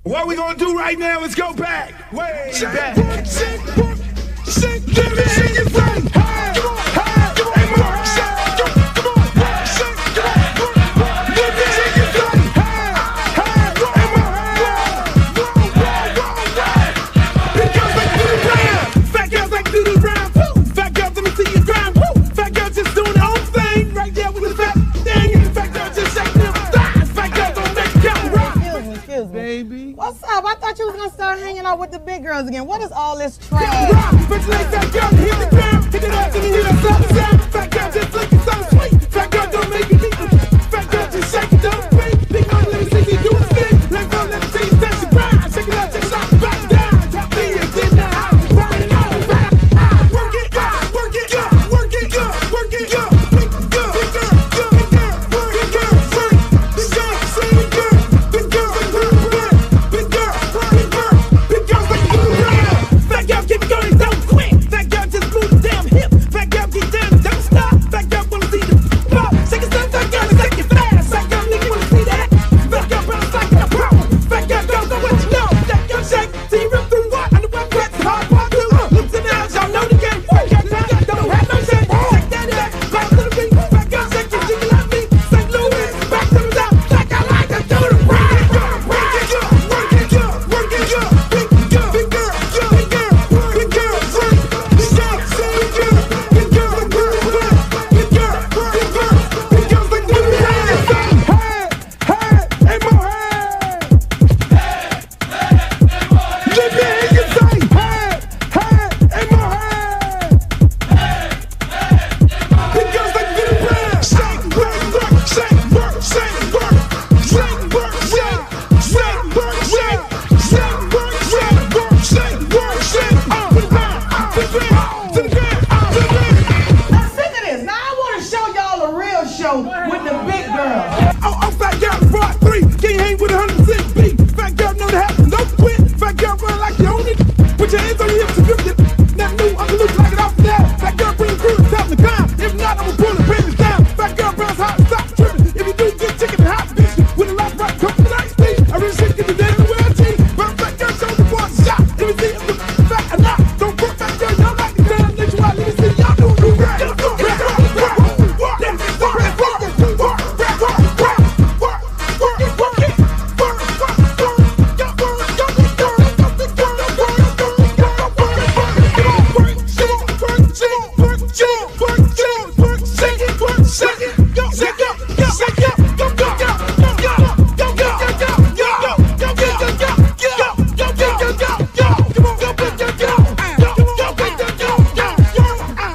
What we gonna do right now is go back, way back. Baby. What's up? I thought you was gonna start hanging out with the big girls again. What is all this trash?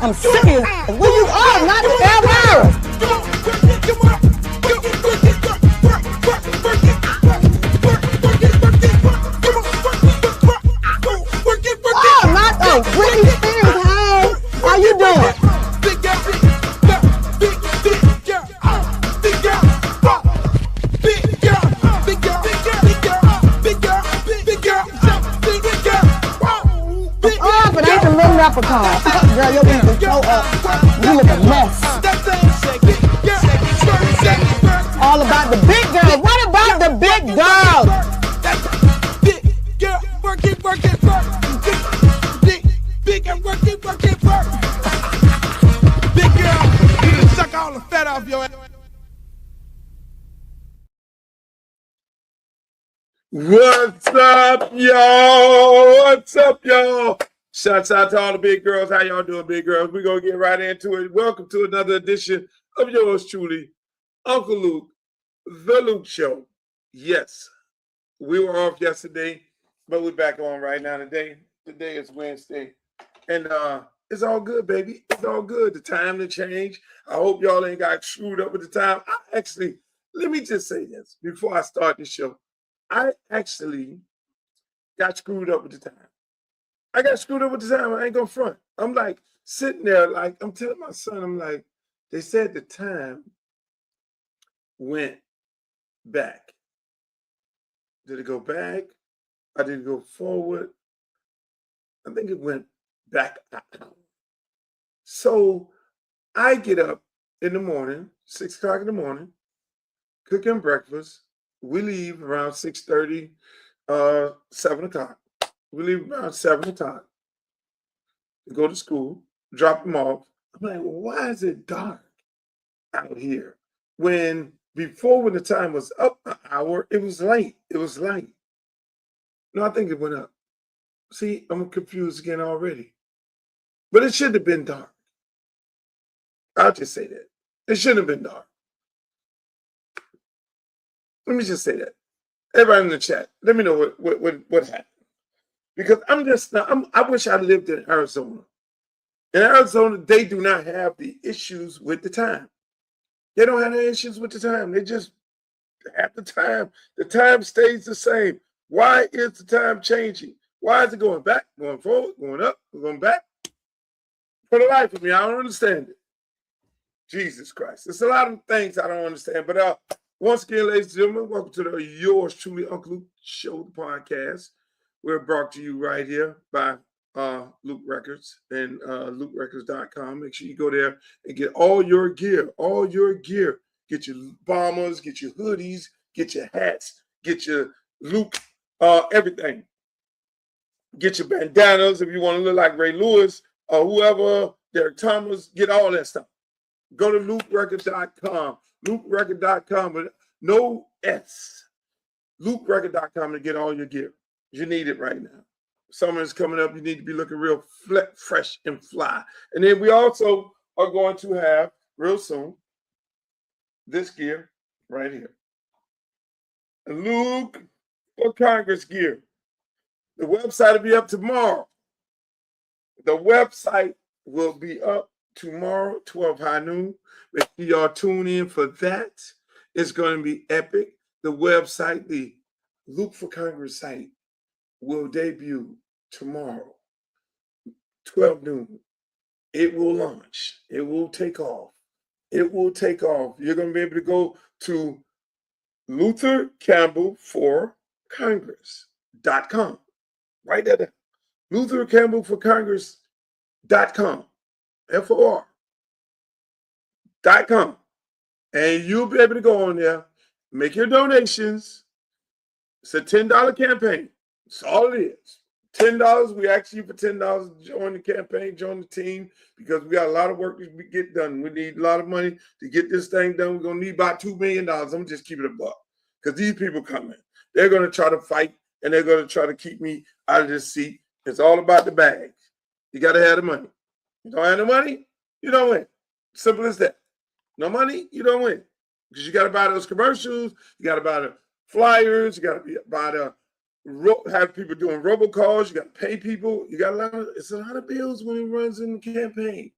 I'm serious. Where you are, not ever. Oh, not the Britney Spears. Hey, how you doing? Oh, but I ain't the little leprechaun. Girl, your wings is so up. You look a mess. All about the big girls. What about the big girls? Big girl, work it, work it, work. Big and work it, work it, work. Big girl, you can suck all the fat off your ass. What's up, y'all? What's up, y'all? Shouts out to all the big girls. How y'all doing, big girls? We're going to get right into it. Welcome to another edition of yours truly, Uncle Luke, The Luke Show. Yes, we were off yesterday, but we're back on right now today. Today is Wednesday, and it's all good, baby. It's all good. The time to change. I hope y'all ain't got screwed up with the time. Let me just say this before I start the show. I actually got screwed up with the time. I got screwed up with the time. I ain't gonna front. I'm like sitting there, like I'm telling my son, I'm like, they said the time went back. Did it go back? Or did it go forward? I think it went back. So I get up in the morning, 6 o'clock in the morning, cooking breakfast. We leave around 6:30 7 o'clock. We leave around 7 o'clock to go to school, drop them off. I'm like, well, why is it dark out here? When the time was up an hour, it was light. It was light. No, I think it went up. See, I'm confused again already. But it should have been dark. I'll just say that. It shouldn't have been dark. Let me just say that. Everybody in the chat, let me know what happened. Because I wish I lived in Arizona. In Arizona, they do not have the issues with the time. They don't have any issues with the time. They just have the time. The time stays the same. Why is the time changing? Why is it going back, going forward, going up, going back? For the life of me, I don't understand it. Jesus Christ. There's a lot of things I don't understand. But once again, ladies and gentlemen, welcome to the yours truly, Uncle Luke Show, the podcast. We're brought to you right here by Luke Records and LukeRecords.com. Make sure you go there and get all your gear, Get your bombers, get your hoodies, get your hats, get your Luke, everything. Get your bandanas if you want to look like Ray Lewis or whoever, Derek Thomas, get all that stuff. Go to LukeRecords.com, LukeRecords.com, but no S. LukeRecords.com to get all your gear. You need it right now. Summer is coming up. You need to be looking real fresh and fly. And then we also are going to have, real soon, this gear right here. Luke for Congress gear. The website will be up tomorrow. The website will be up tomorrow, 12 high noon. Make sure y'all tune in for that. It's going to be epic. The website, the Luke for Congress site, will debut tomorrow, 12 noon. It will launch. It will take off. It will take off. You're going to be able to go to Luther Campbell for Congress.com. Write that down. Luther Campbell for Congress.com. FOR.com. And you'll be able to go on there, make your donations. It's a $10 campaign. That's all it is. $10. We ask you for $10 to join the campaign, join the team, because we got a lot of work to get done. We need a lot of money to get this thing done. We're going to need about $2 million. I'm going to just keep it a buck because these people coming. They're going to try to fight, and they're going to try to keep me out of this seat. It's all about the bag. You got to have the money. You don't have the money, you don't win. Simple as that. No money, you don't win. Because you got to buy those commercials. You got to buy the flyers. You got to buy the have people doing robocalls. You got to pay people. You got it's a lot of bills when it runs in the campaign.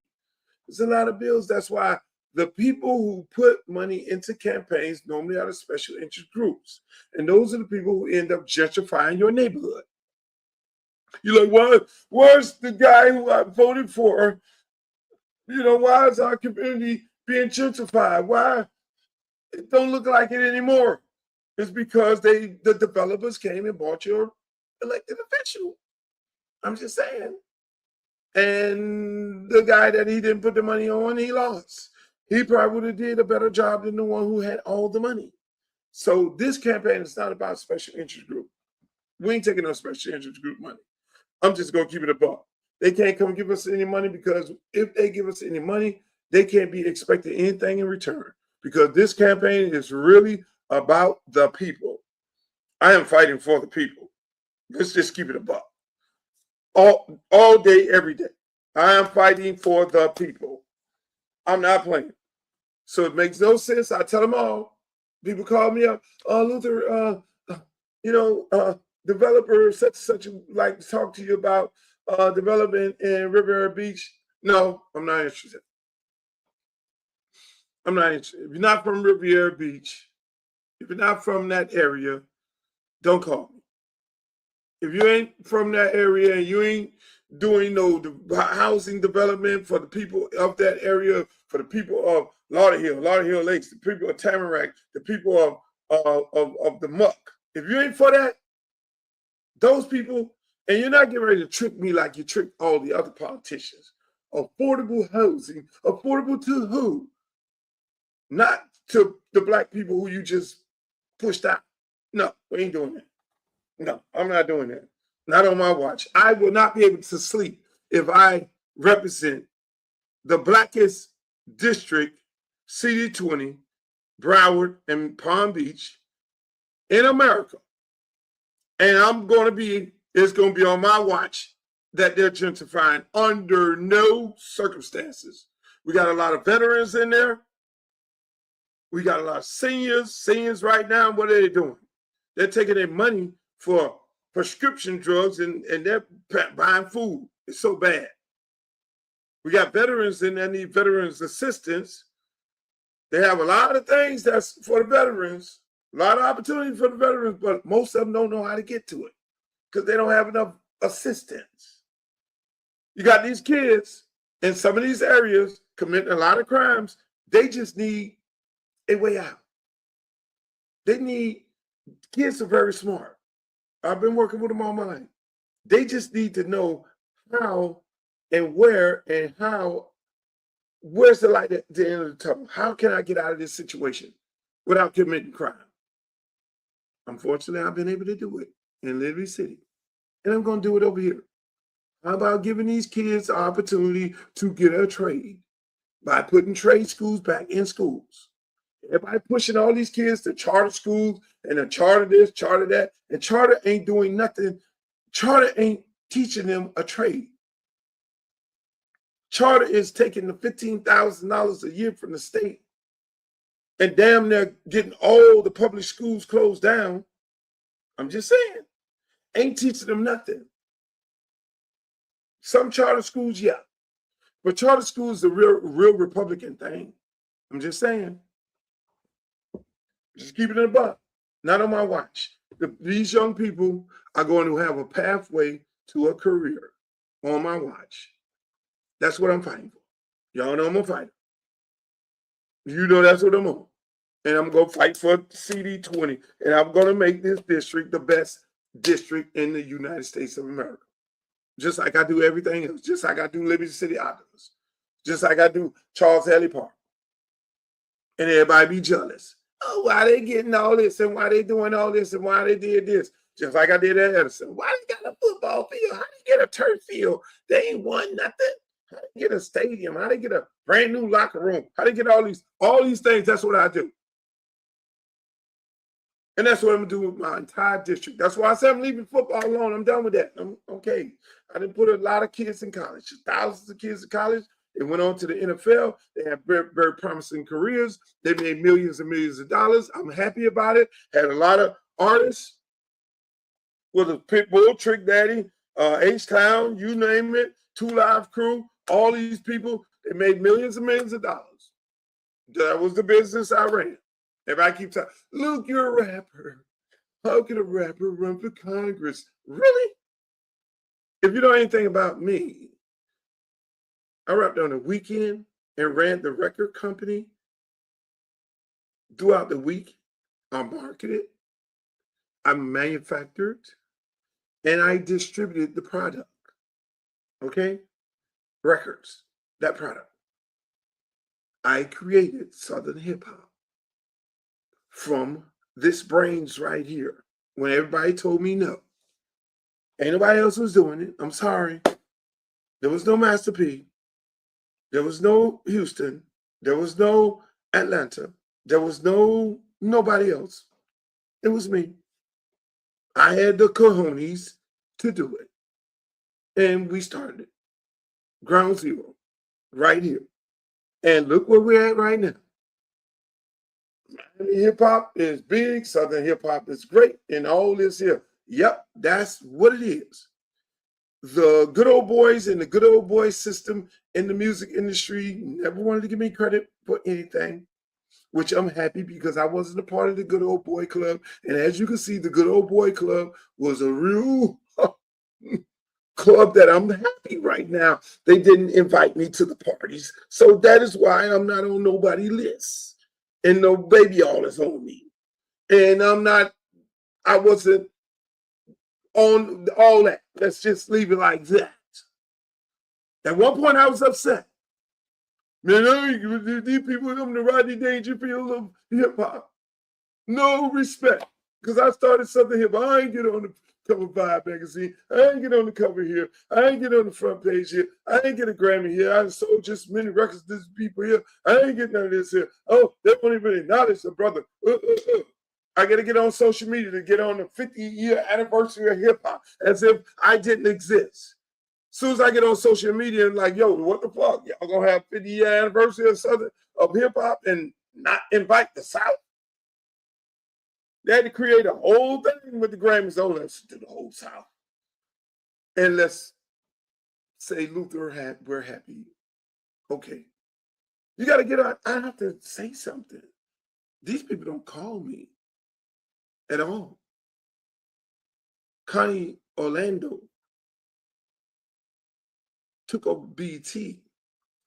It's a lot of bills. That's why the people who put money into campaigns normally are the special interest groups. And those are the people who end up gentrifying your neighborhood. You're like, where's the guy who I voted for? Why is our community being gentrified? Why? It don't look like it anymore. It's because the developers came and bought your elected official. I'm just saying. And the guy that he didn't put the money on, he lost. He probably would have did a better job than the one who had all the money. So this campaign is not about special interest group. We ain't taking no special interest group money. I'm just going to keep it a buck. They can't come give us any money because if they give us any money, they can't be expecting anything in return because this campaign is really about the people. I am fighting for the people. Let's just keep it a buck. All day, every day. I am fighting for the people. I'm not playing. So it makes no sense. I tell them all. People call me up. Luther, developer such like to talk to you about development in Riviera Beach. No, I'm not interested. I'm not interested. If you're not from Riviera Beach, if you're not from that area, don't call me. If you ain't from that area and you ain't doing no housing development for the people of that area, for the people of Lauderhill Lakes, the people of Tamarack, the people of the Muck, if you ain't for that, those people, and you're not getting ready to trick me like you tricked all the other politicians. Affordable housing, affordable to who? Not to the black people who you just pushed out. No, we ain't doing that. No, I'm not doing that. Not on my watch. I will not be able to sleep if I represent the blackest district, CD20, Broward, and Palm Beach in America. And it's going to be on my watch that they're gentrifying under no circumstances. We got a lot of veterans in there. We got a lot of seniors. Seniors right now, what are they doing? They're taking their money for prescription drugs and they're buying food. It's so bad. We got veterans and they need veterans assistance. They have a lot of things that's for the veterans, a lot of opportunity for the veterans, but most of them don't know how to get to it because they don't have enough assistance. You got these kids in some of these areas committing a lot of crimes. They just need a way out. Kids are very smart. I've been working with them all my life. They just need to know how and where and where's the light at the end of the tunnel? How can I get out of this situation without committing crime? Unfortunately, I've been able to do it in Liberty City. And I'm going to do it over here. How about giving these kids the opportunity to get a trade by putting trade schools back in schools? Everybody pushing all these kids to charter schools and to charter this, charter that, and charter ain't doing nothing. Charter ain't teaching them a trade. Charter is taking the $15,000 a year from the state and damn near getting all the public schools closed down. I'm just saying, ain't teaching them nothing. Some charter schools, yeah, but charter schools is a real Republican thing. I'm just saying. Just keep it in a buck. Not on my watch. These young people are going to have a pathway to a career on my watch. That's what I'm fighting for. Y'all know I'm a fighter. You know that's what I'm on. And I'm going to fight for CD20. And I'm going to make this district the best district in the United States of America. Just like I do everything else. Just like I do Liberty City Optimist. Just like I do Charles Haley Park. And everybody be jealous. Oh, why they getting all this and why they doing all this and why they did this? Just like I did at Edison. Why they got a football field? How they get a turf field? They ain't won nothing. How they get a stadium? How they get a brand new locker room? How they get all these things? That's what I do. And that's what I'm gonna do with my entire district. That's why I said I'm leaving football alone. I'm done with that. I'm okay. I didn't put a lot of kids in college, thousands of kids in college. They went on to the NFL. They have very, very promising careers. They made millions and millions of dollars. I'm happy about it. Had a lot of artists with a Pitbull, Trick Daddy, H-Town, you name it, 2 Live Crew, all these people, they made millions and millions of dollars. That was the business I ran. Everybody keeps saying, look, you're a rapper. How can a rapper run for Congress? Really? If you know anything about me, I rapped on the weekend and ran the record company throughout the week. I marketed, I manufactured, and I distributed the product. Okay? Records, that product. I created Southern hip hop from this brains right here. When everybody told me no, ain't nobody else was doing it. I'm sorry. There was no Master P. There was no Houston. There was no Atlanta. There was nobody else. It was me. I had the cojones to do it. And we started it. Ground zero. Right here. And look where we're at right now. Hip hop is big. Southern hip hop is great. And all this here. Yep, that's what it is. The good old boys and the good old boy system in the music industry never wanted to give me credit for anything, which I'm happy because I wasn't a part of the good old boy club. And as you can see, the good old boy club was a real club that I'm happy right now. They didn't invite me to the parties. So that is why I'm not on nobody's list. And no baby all is on me. And I wasn't on all that. Let's just leave it like that. At one point, I was upset. Man, these people come to Rodney Dangerfield of hip hop. No respect. because I started something here, but I ain't get on the cover of Vibe magazine. I ain't get on the cover here. I ain't get on the front page here. I ain't get a Grammy here. I sold just many records to these people here. I ain't get none of this here. Oh, they won't even acknowledge the brother. I got to get on social media to get on the 50-year anniversary of hip hop as if I didn't exist. As soon as I get on social media and like, yo, what the fuck? Y'all gonna have 50-year anniversary or something of hip hop and not invite the South? They had to create a whole thing with the Grammys. Oh, let's do the whole South. And let's say, Luther, we're happy. Okay. You got to get out. I have to say something. These people don't call me at all. Connie Orlando took over BET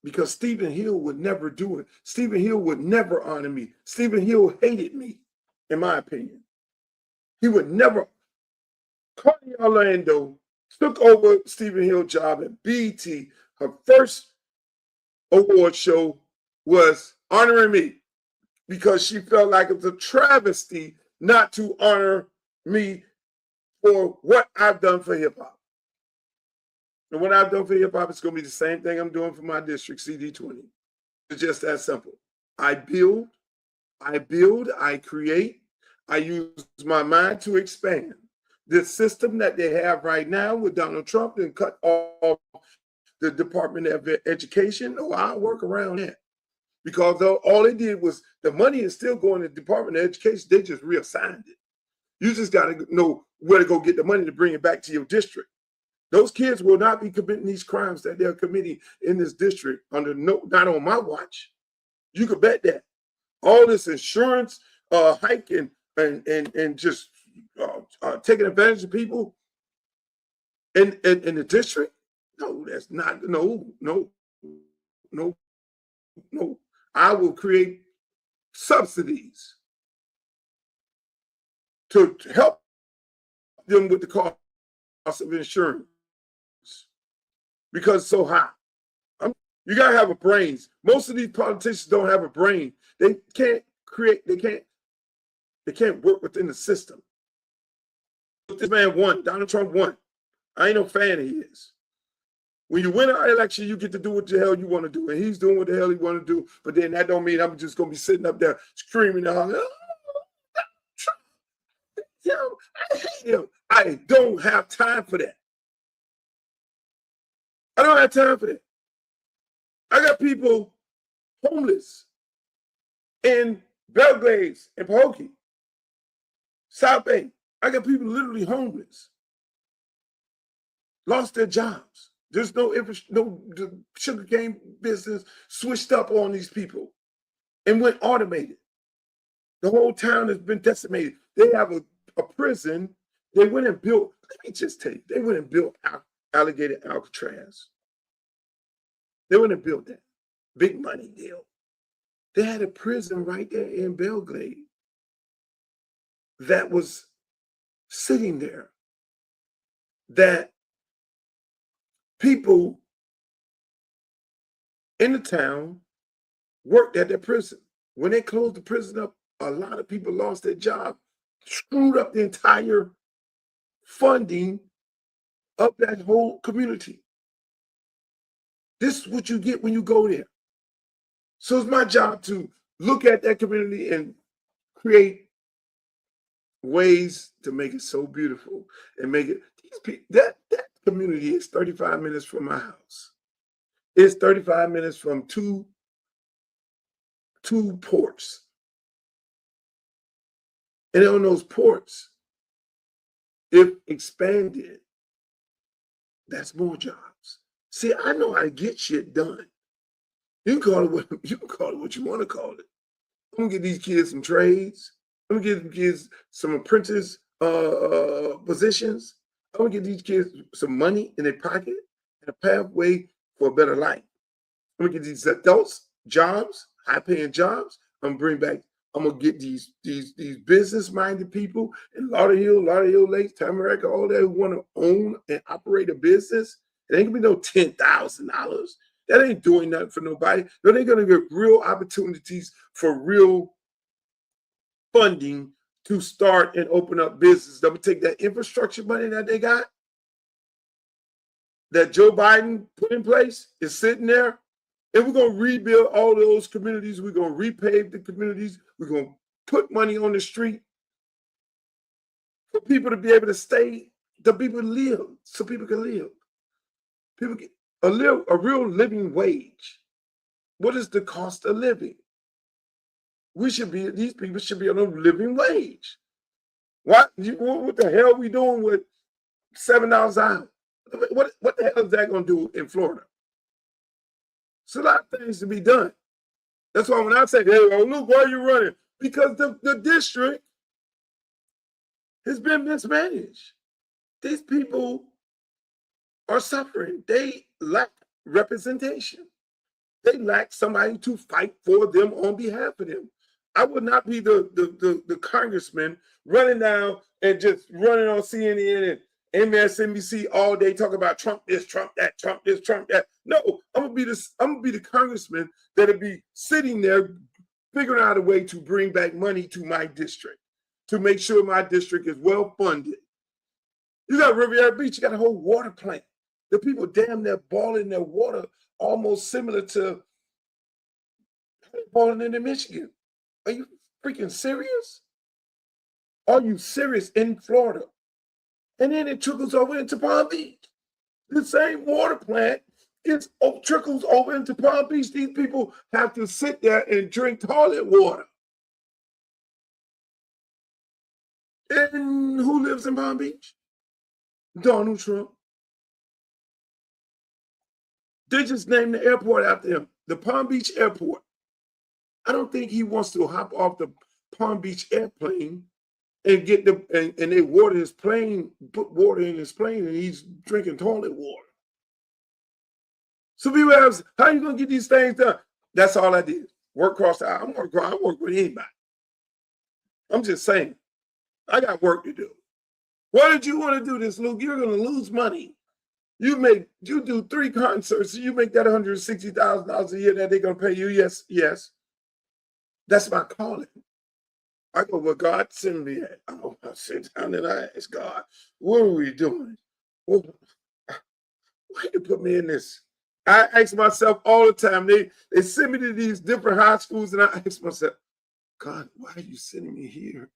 because Stephen Hill would never do it. Stephen Hill would never honor me. Stephen Hill hated me. In my opinion, he would never. Connie Orlando took over Stephen Hill's job at BET. Her first award show was honoring me because she felt like it was a travesty not to honor me for what I've done for hip hop. And what I've done for hip hop is going to be the same thing I'm doing for my district, CD20. It's just that simple. I build, I create, I use my mind to expand. This system that they have right now with Donald Trump and cut off the Department of Education, I'll work around that. Because all they did was, the money is still going to the Department of Education, they just reassigned it. You just got to know where to go get the money to bring it back to your district. Those kids will not be committing these crimes that they're committing in this district not on my watch. You could bet that. All this insurance hike and just taking advantage of people in the district. No, that's not. No. I will create subsidies to help them with the cost of insurance because it's so high. You gotta have a brain. Most of these politicians don't have a brain. They can't create. They can't work within the system. This man won. Donald Trump won. I ain't no fan of his. When you win an election, you get to do what the hell you want to do, and he's doing what the hell he want to do. But then that don't mean I'm just gonna be sitting up there screaming out, "Oh, Trump! I hate him." I don't have time for that. I don't have time for that. I got people homeless in Belgrade and Pahokee, South Bay. I got people literally homeless, lost their jobs. There's no the sugarcane business switched up on these people and went automated. The whole town has been decimated. They have a prison. They went and built, let me just tell you, they went and built Alligator Alcatraz. They went and built that. Big money deal. They had a prison right there in Belgrade that was sitting there that people in the town worked at their prison. When they closed the prison up, a lot of people lost their job, screwed up the entire funding of that whole community. This is what you get when you go there. So it's my job to look at that community and create ways to make it so beautiful and make it, that community is 35 minutes from my house. It's 35 minutes from two ports. And on those ports, if expanded, that's more jobs. See, I know how to get shit done. You can call it what you want to call it. I'm gonna get these kids some trades. I'm gonna get these kids some apprentice positions. I'm gonna get these kids some money in their pocket and a pathway for a better life. I'm gonna get these adults jobs, high-paying jobs. I'm gonna get these business-minded people in Lauderhill Lakes, Tamarack, all that who want to own and operate a business. It ain't gonna be no $10,000. That ain't doing nothing for nobody. No, they're gonna get real opportunities for real funding to start and open up business. They'll take that infrastructure money that they got, that Joe Biden put in place, is sitting there, and we're going to rebuild all those communities. We're going to repave the communities. We're going to put money on the street for people to be able to stay, the people live, so people can live. People get a real living wage. What is the cost of living? These people should be on a living wage. What the hell are we doing with $7 an hour? What the hell is that going to do in Florida? It's a lot of things to be done. That's why when I say, hey, Luke, why are you running? Because the district has been mismanaged. These people are suffering. They lack representation. They lack somebody to fight for them on behalf of them. I would not be the congressman running down and just running on CNN and MSNBC all day talking about Trump this, Trump that, Trump this, Trump that. No, I'm gonna be the congressman that'll be sitting there figuring out a way to bring back money to my district, to make sure my district is well funded. You got Riviera Beach, you got a whole water plant. The people damn near boiling their water almost similar to boiling in Michigan. Are you freaking serious? Are you serious in Florida? And then it trickles over into Palm Beach. The same water plant trickles over into Palm Beach. These people have to sit there and drink toilet water. And who lives in Palm Beach? Donald Trump. They just named the airport after him, the Palm Beach Airport. I don't think he wants to hop off the Palm Beach airplane and get and they water his plane, put water in his plane, and he's drinking toilet water. So people ask, how are you gonna get these things done? That's all I did. Work across the aisle. I work with anybody. I'm just saying, I got work to do. Why did you want to do this, Luke? You're gonna lose money. You do 3 concerts, you make that $160,000 a year that they're gonna pay you. Yes. That's my calling. I go where God sent me at. I sit down and I ask God, what are we doing? Why you put me in this? I ask myself all the time. They send me to these different high schools, and I ask myself, God, why are you sending me here?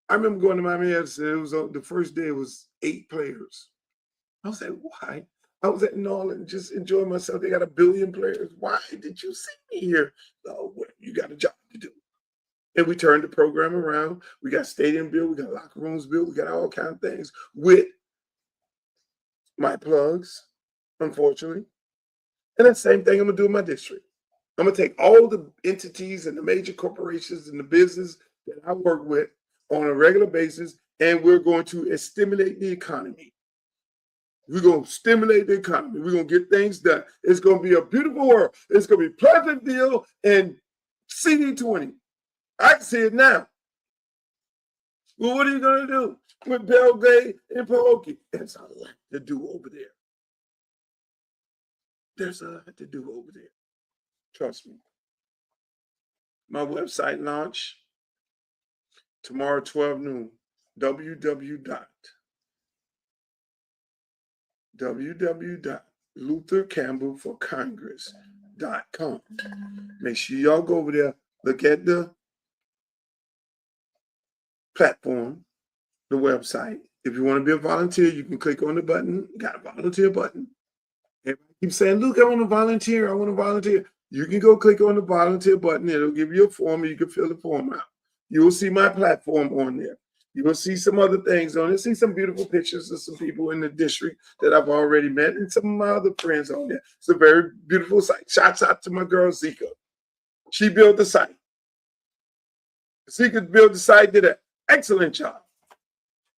I remember going to Miami. It was the first day. It was 8 players. I was like, why? I was at Norland just enjoying myself. They got 1 billion players. Why did you send me here? Oh, well, you got a job to do. And we turned the program around. We got stadium built. We got locker rooms built. We got all kinds of things with my plugs, unfortunately. And that same thing I'm going to do in my district. I'm going to take all the entities and the major corporations and the business that I work with on a regular basis, and we're going to stimulate the economy. We're going to stimulate the economy. We're going to get things done. It's going to be a beautiful world. It's going to be Pleasantville and CD20. I can see it now. Well, what are you going to do with Belgrade and Pahokee? There's a lot to do over there. There's a lot to do over there. Trust me. My website launch tomorrow, 12 noon. www.luthercampbellforcongress.com. Make sure y'all go over there, look at the platform, the website. If you want to be a volunteer, you can click on the button. You got a volunteer button. Everybody keeps saying, Luke, I want to volunteer. I want to volunteer. You can go click on the volunteer button. It'll give you a form, and you can fill the form out. You will see my platform on there. You will see some other things on it. See some beautiful pictures of some people in the district that I've already met and some of my other friends on there. It's a very beautiful site. Shouts out to my girl, Zika. She built the site. Zika built the site, did an excellent job.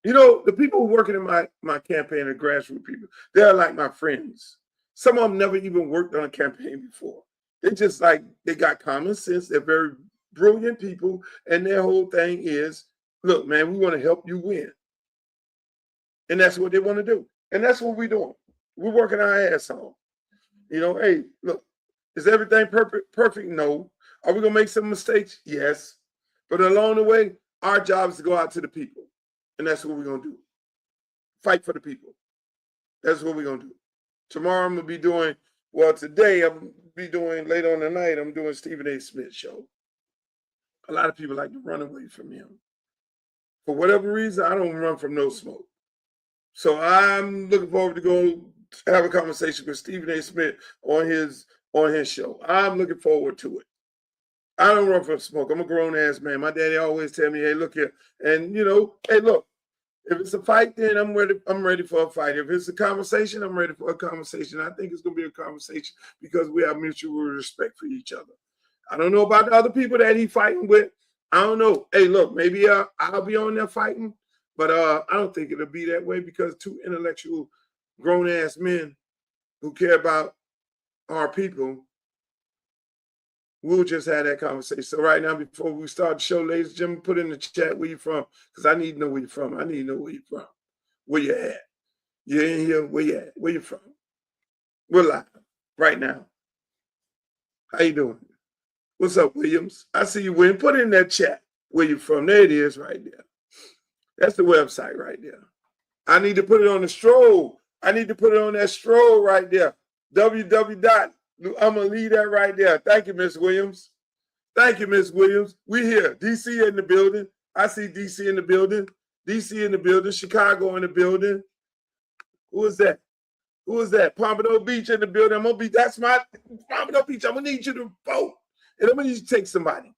You know, the people working in my campaign are grassroots people. They're like my friends. Some of them never even worked on a campaign before. They just they got common sense. They're very brilliant people. And their whole thing is, look, man, we want to help you win. And that's what they want to do. And that's what we're doing. We're working our ass off. You know, hey, look, is everything perfect? No. Are we going to make some mistakes? Yes. But along the way, our job is to go out to the people. And that's what we're going to do. Fight for the people. That's what we're going to do. Tomorrow I'm going to be doing, today I'm going to be doing, later on tonight, I'm doing Stephen A. Smith's show. A lot of people like to run away from him. For whatever reason, I don't run from no smoke. So I'm looking forward to go have a conversation with Stephen A. Smith on his show. I'm looking forward to it. I don't run from smoke. I'm a grown-ass man. My daddy always tell me, hey, look here. And, hey, look, if it's a fight, then I'm ready for a fight. If it's a conversation, I'm ready for a conversation. I think it's going to be a conversation because we have mutual respect for each other. I don't know about the other people that he's fighting with. I don't know. Hey, look, maybe I'll be on there fighting, but I don't think it'll be that way because two intellectual grown-ass men who care about our people, we'll just have that conversation. So right now, before we start the show, ladies and gentlemen, put in the chat where you from, because I need to know where you're from. I need to know where you're from. Where you at? You're in here. Where you at? Where you from? We're live right now. How you doing? What's up, Williams? I see you, William. Put in that chat where you from. There it is right there. That's the website right there. I need to put it on the stroll. I need to put it on that stroll right there. www. I'm going to leave that right there. Thank you, Miss Williams. Thank you, Miss Williams. We here. DC in the building. I see DC in the building. DC in the building. Chicago in the building. Who is that? Who is that? Pompano Beach in the building. That's my Pompano Beach. I'm going to need you to vote. And I'm going to need you to take somebody.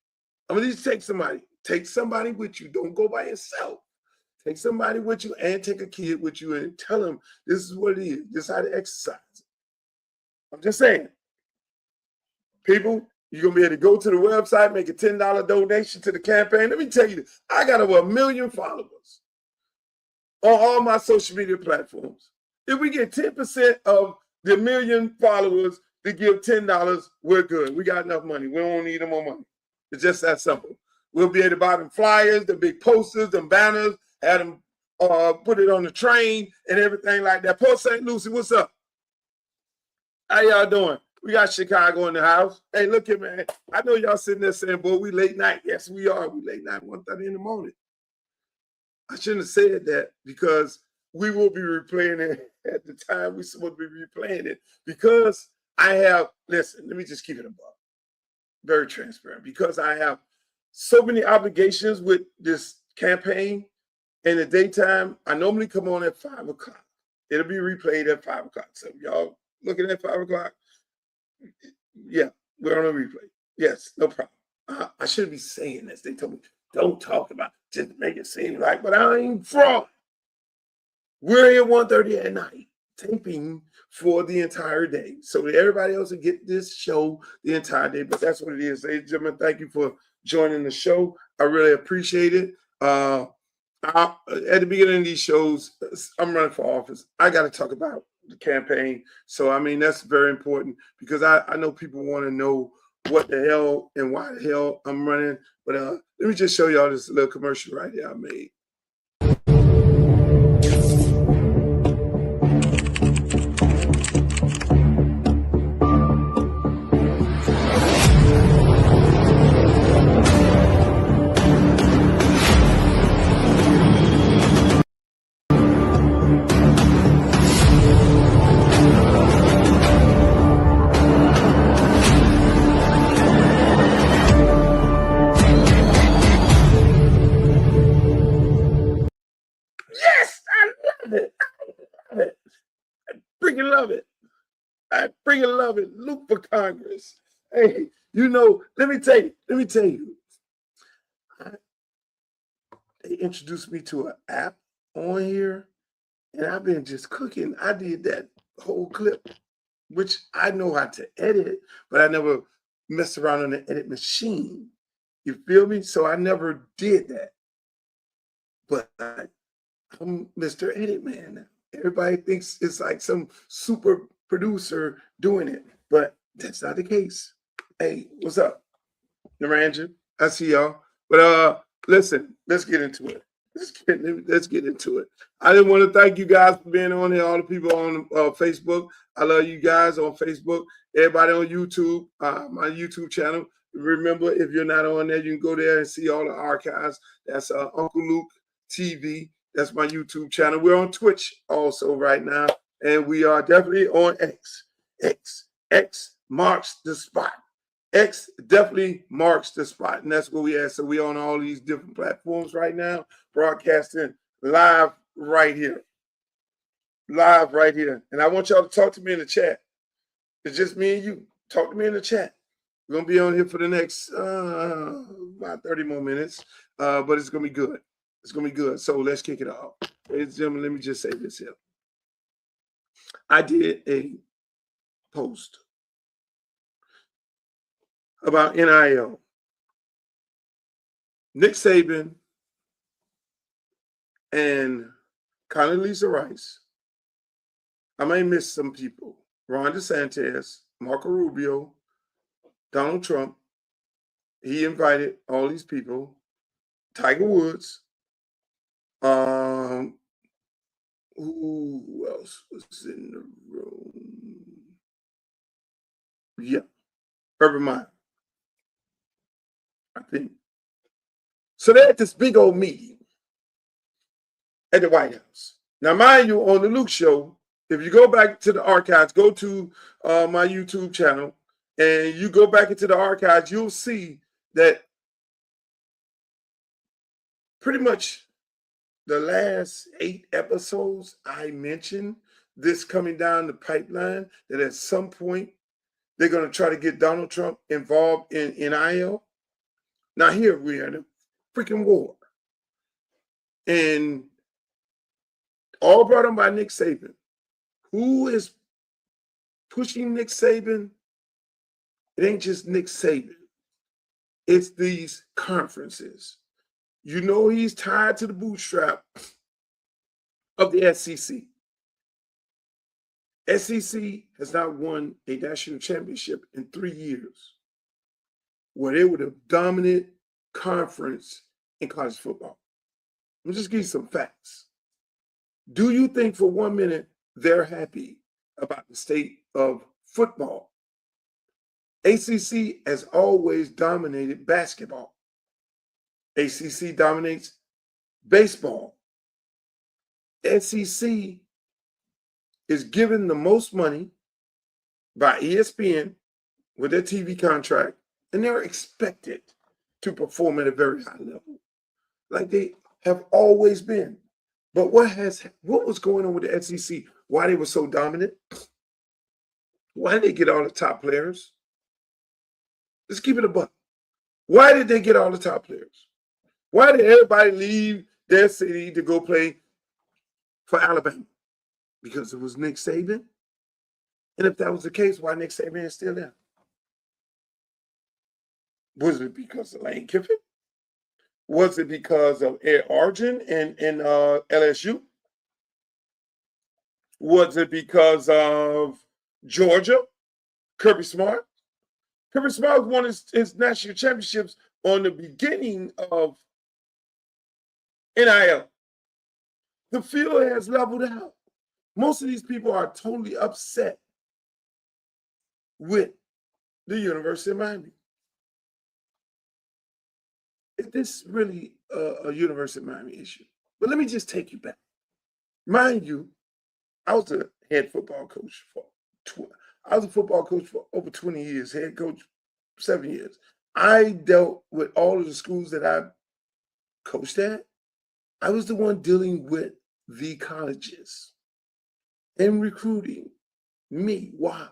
I'm going to need you to take somebody. Take somebody with you. Don't go by yourself. Take somebody with you and take a kid with you and tell them this is what it is. This is how to exercise. I'm just saying. People, you're going to be able to go to the website, make a $10 donation to the campaign. Let me tell you this. I got over 1 million followers on all my social media platforms. If we get 10% of the 1 million followers to give $10, we're good. We got enough money. We don't need no more money. It's just that simple. We'll be able to buy them flyers, the big posters, them banners, have them put it on the train and everything like that. Port St. Lucie, what's up? How y'all doing? We got Chicago in the house. Hey, look here, man. I know y'all sitting there saying, boy, we late night. Yes, we are. We late night, 1:30 in the morning. I shouldn't have said that because we will be replaying it at the time we're supposed to be replaying it because listen, let me just keep it above. Very transparent. Because I have so many obligations with this campaign in the daytime, I normally come on at 5 o'clock. It'll be replayed at 5 o'clock. So y'all looking at 5 o'clock? Yeah, we're on a replay. Yes, no problem. I shouldn't be saying this. They told me, don't talk about it, just make it seem like, but I ain't fraud. We're here 1:30 at night, taping for the entire day. So that everybody else will get this show the entire day, but that's what it is. Ladies and gentlemen, thank you for joining the show. I really appreciate it. At the beginning of these shows, I'm running for office. I got to talk about the campaign. So, I mean, that's very important because I know people want to know what the hell and why the hell I'm running. But let me just show y'all this little commercial right here I made. Love it. Look for Congress. Hey, let me tell you. They introduced me to an app on here, and I've been just cooking. I did that whole clip, which I know how to edit, but I never messed around on the edit machine. You feel me? So I never did that. But I'm Mr. Edit Man now. Everybody thinks it's like some super producer doing it, but that's not the case. Hey, what's up, Naranja? I see y'all. But listen, let's get into it. Let's get into it. I didn't want to thank you guys for being on here. All the people on Facebook. I love you guys on Facebook. Everybody on YouTube, my YouTube channel. remember, if you're not on there, you can go there and see all the archives. That's Uncle Luke TV. That's my YouTube channel. We're on Twitch also right now, and we are definitely on X. X marks the spot. X definitely marks the spot, and that's where we at. So we on all these different platforms right now, broadcasting live right here. Live right here. And I want y'all to talk to me in the chat. It's just me and you. Talk to me in the chat. We're going to be on here for the next about 30 more minutes, but it's going to be good. It's going to be good. So let's kick it off. Ladies and gentlemen, let me just say this here. I did a post about NIL. Nick Saban and Condoleezza Rice. I may miss some people. Ron DeSantis, Marco Rubio, Donald Trump. He invited all these people. Tiger Woods. Who else was in the room? Yeah. Urban Meyer, I think. So they had this big old meeting at the White House. Now, mind you, on the Luke Show, if you go back to the archives, go to my YouTube channel, and you go back into the archives, you'll see that pretty much the last 8 episodes I mentioned this coming down the pipeline, that at some point they're going to try to get Donald Trump involved in NIL. Now here we are in a freaking war. And all brought on by Nick Saban. Who is pushing Nick Saban? It ain't just Nick Saban. It's these conferences. You know he's tied to the bootstrap of the SEC. SEC has not won a national championship in 3 years, where they were the dominant conference in college football. Let me just give you some facts. Do you think for 1 minute they're happy about the state of football? ACC has always dominated basketball. ACC dominates baseball. SEC is given the most money by ESPN with their TV contract, and they're expected to perform at a very high level, like they have always been. But what was going on with the SEC? Why they were so dominant? Why did they get all the top players? Let's keep it a buck. Why did they get all the top players? Why did everybody leave their city to go play for Alabama? Because it was Nick Saban? And if that was the case, why Nick Saban is still there? Was it because of Lane Kiffin? Was it because of Ed Arjun and LSU? Was it because of Georgia? Kirby Smart? Kirby Smart won his national championships on the beginning of NIL. The field has leveled out. Most of these people are totally upset with the University of Miami. Is this really a University of Miami issue? But let me just take you back. Mind you, I was a head football coach for over 20 years, head coach 7 years. I dealt with all of the schools that I coached at. I was the one dealing with the colleges and recruiting. Me, wow.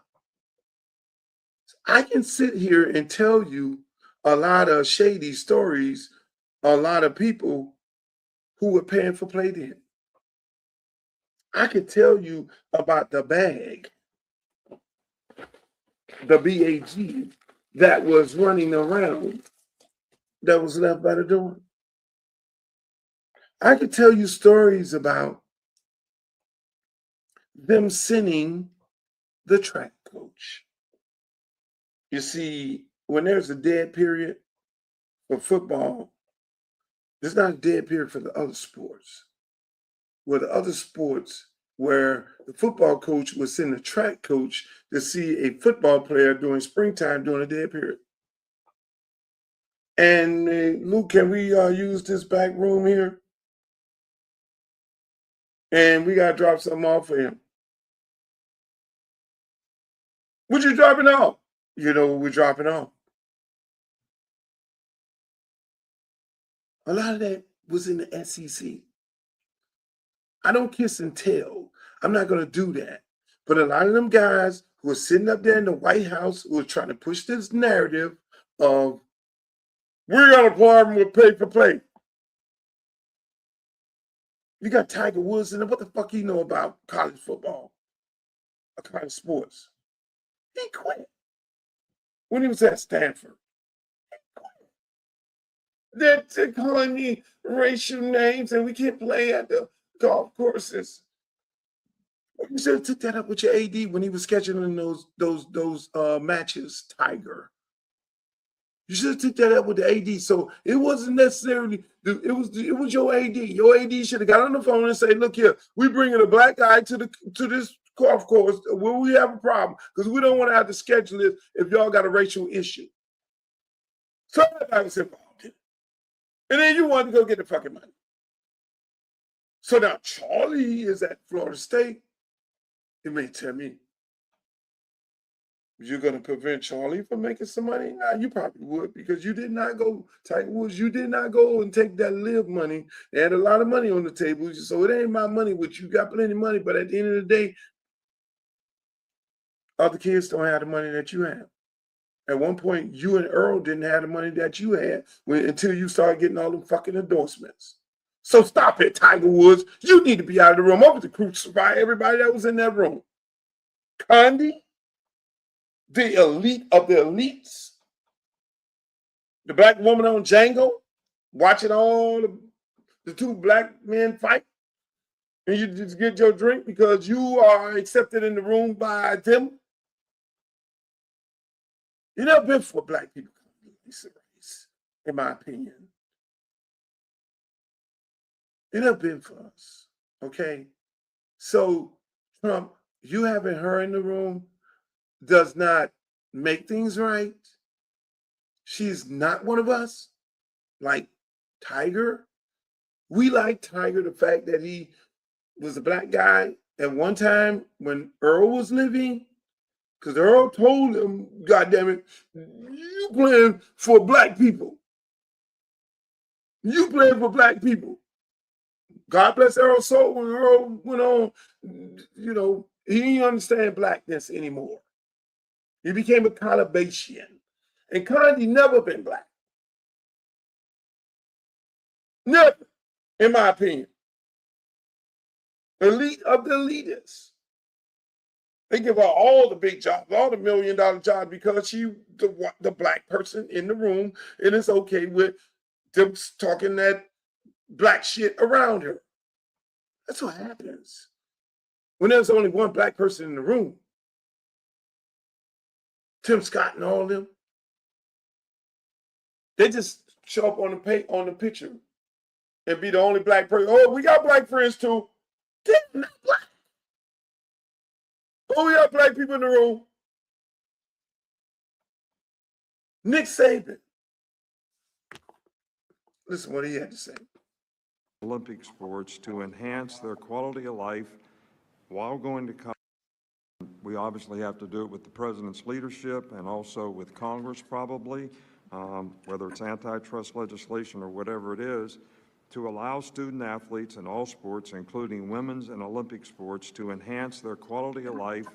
I can sit here and tell you a lot of shady stories, a lot of people who were paying for play then. I could tell you about the bag, the BAG, that was running around, that was left by the door. I could tell you stories about them sending the track coach. You see, when there's a dead period for football, there's not a dead period for the other sports. Where the other sports, where the football coach would send a track coach to see a football player during springtime during a dead period. And Luke, can we use this back room here? And we got to drop something off for him. What you dropping off? You know what we're dropping off. A lot of that was in the SEC. I don't kiss and tell. I'm not going to do that. But a lot of them guys who are sitting up there in the White House who are trying to push this narrative of we're going to problem with pay for play. You got Tiger Woods in there. What the fuck he know about college football or college sports? He quit when he was at Stanford. They're calling me racial names and we can't play at the golf courses. You should have took that up with your AD when he was scheduling those matches, Tiger. You should have took that up with the AD. So it wasn't necessarily it was your AD. Your AD should have got on the phone and say, "Look here, we bringing a black guy to this golf course where we have a problem because we don't want to have to schedule it if y'all got a racial issue." So everybody was involved in it. And then you wanted to go get the fucking money. So now Charlie is at Florida State. You may tell me, you're going to prevent Charlie from making some money? Nah, you probably would because you did not go, Tiger Woods, you did not go and take that live money. They had a lot of money on the table. So it ain't my money, which you got plenty of money. But at the end of the day, other kids don't have the money that you have. At one point, you and Earl didn't have the money that you had until you started getting all them fucking endorsements. So stop it, Tiger Woods. You need to be out of the room. I'm going to crucify everybody that was in that room. Condi, the elite of the elites, the black woman on Django, watching all the two black men fight, and you just get your drink because you are accepted in the room by them. You never been for black people, in my opinion. You never been for us, okay? So, Trump, you having her in the room does not make things right. She's not one of us, like Tiger. We like Tiger, the fact that he was a black guy at one time when Earl was living, because Earl told him, goddamn it, you playing for black people. You playing for black people. God bless Earl's soul. When Earl went on, you know, he didn't understand blackness anymore. He became a Calabasian. And Condi never been black. Never, in my opinion. Elite of the elitists. They give her all the big jobs, all the $1 million jobs because she the black person in the room, and it's okay with them talking that black shit around her. That's what happens when there's only one black person in the room. Tim Scott and all of them, they just show up on the picture and be the only black person. Oh, we got black friends too. They're not black. Oh, we got black people in the room. Nick Saban. Listen what he had to say. Olympic sports to enhance their quality of life while going to college. We obviously have to do it with the president's leadership and also with Congress probably, whether it's antitrust legislation or whatever it is, to allow student athletes in all sports, including women's and Olympic sports, to enhance their quality of life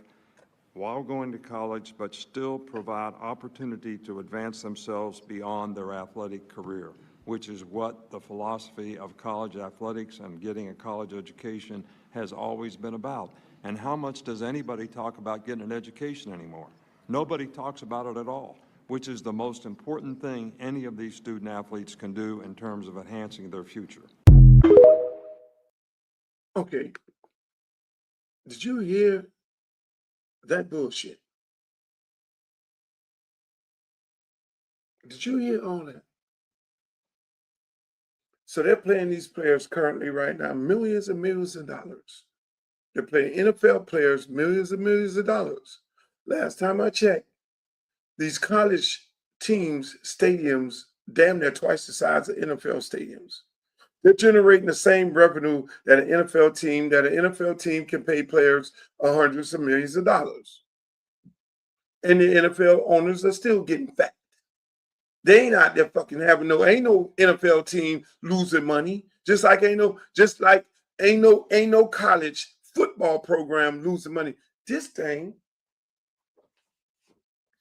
while going to college, but still provide opportunity to advance themselves beyond their athletic career, which is what the philosophy of college athletics and getting a college education has always been about. And how much does anybody talk about getting an education anymore? Nobody talks about it at all, which is the most important thing any of these student athletes can do in terms of enhancing their future. Okay. Did you hear that bullshit? Did you hear all that? So they're playing these players currently right now millions and millions of dollars. They're playing NFL players millions and millions of dollars. Last time I checked, these college teams, stadiums damn near twice the size of NFL stadiums. They're generating the same revenue that an NFL team can pay players hundreds of millions of dollars. And the NFL owners are still getting fat. They ain't out there fucking having ain't no NFL team losing money. Just like ain't no college football program losing money. This thing,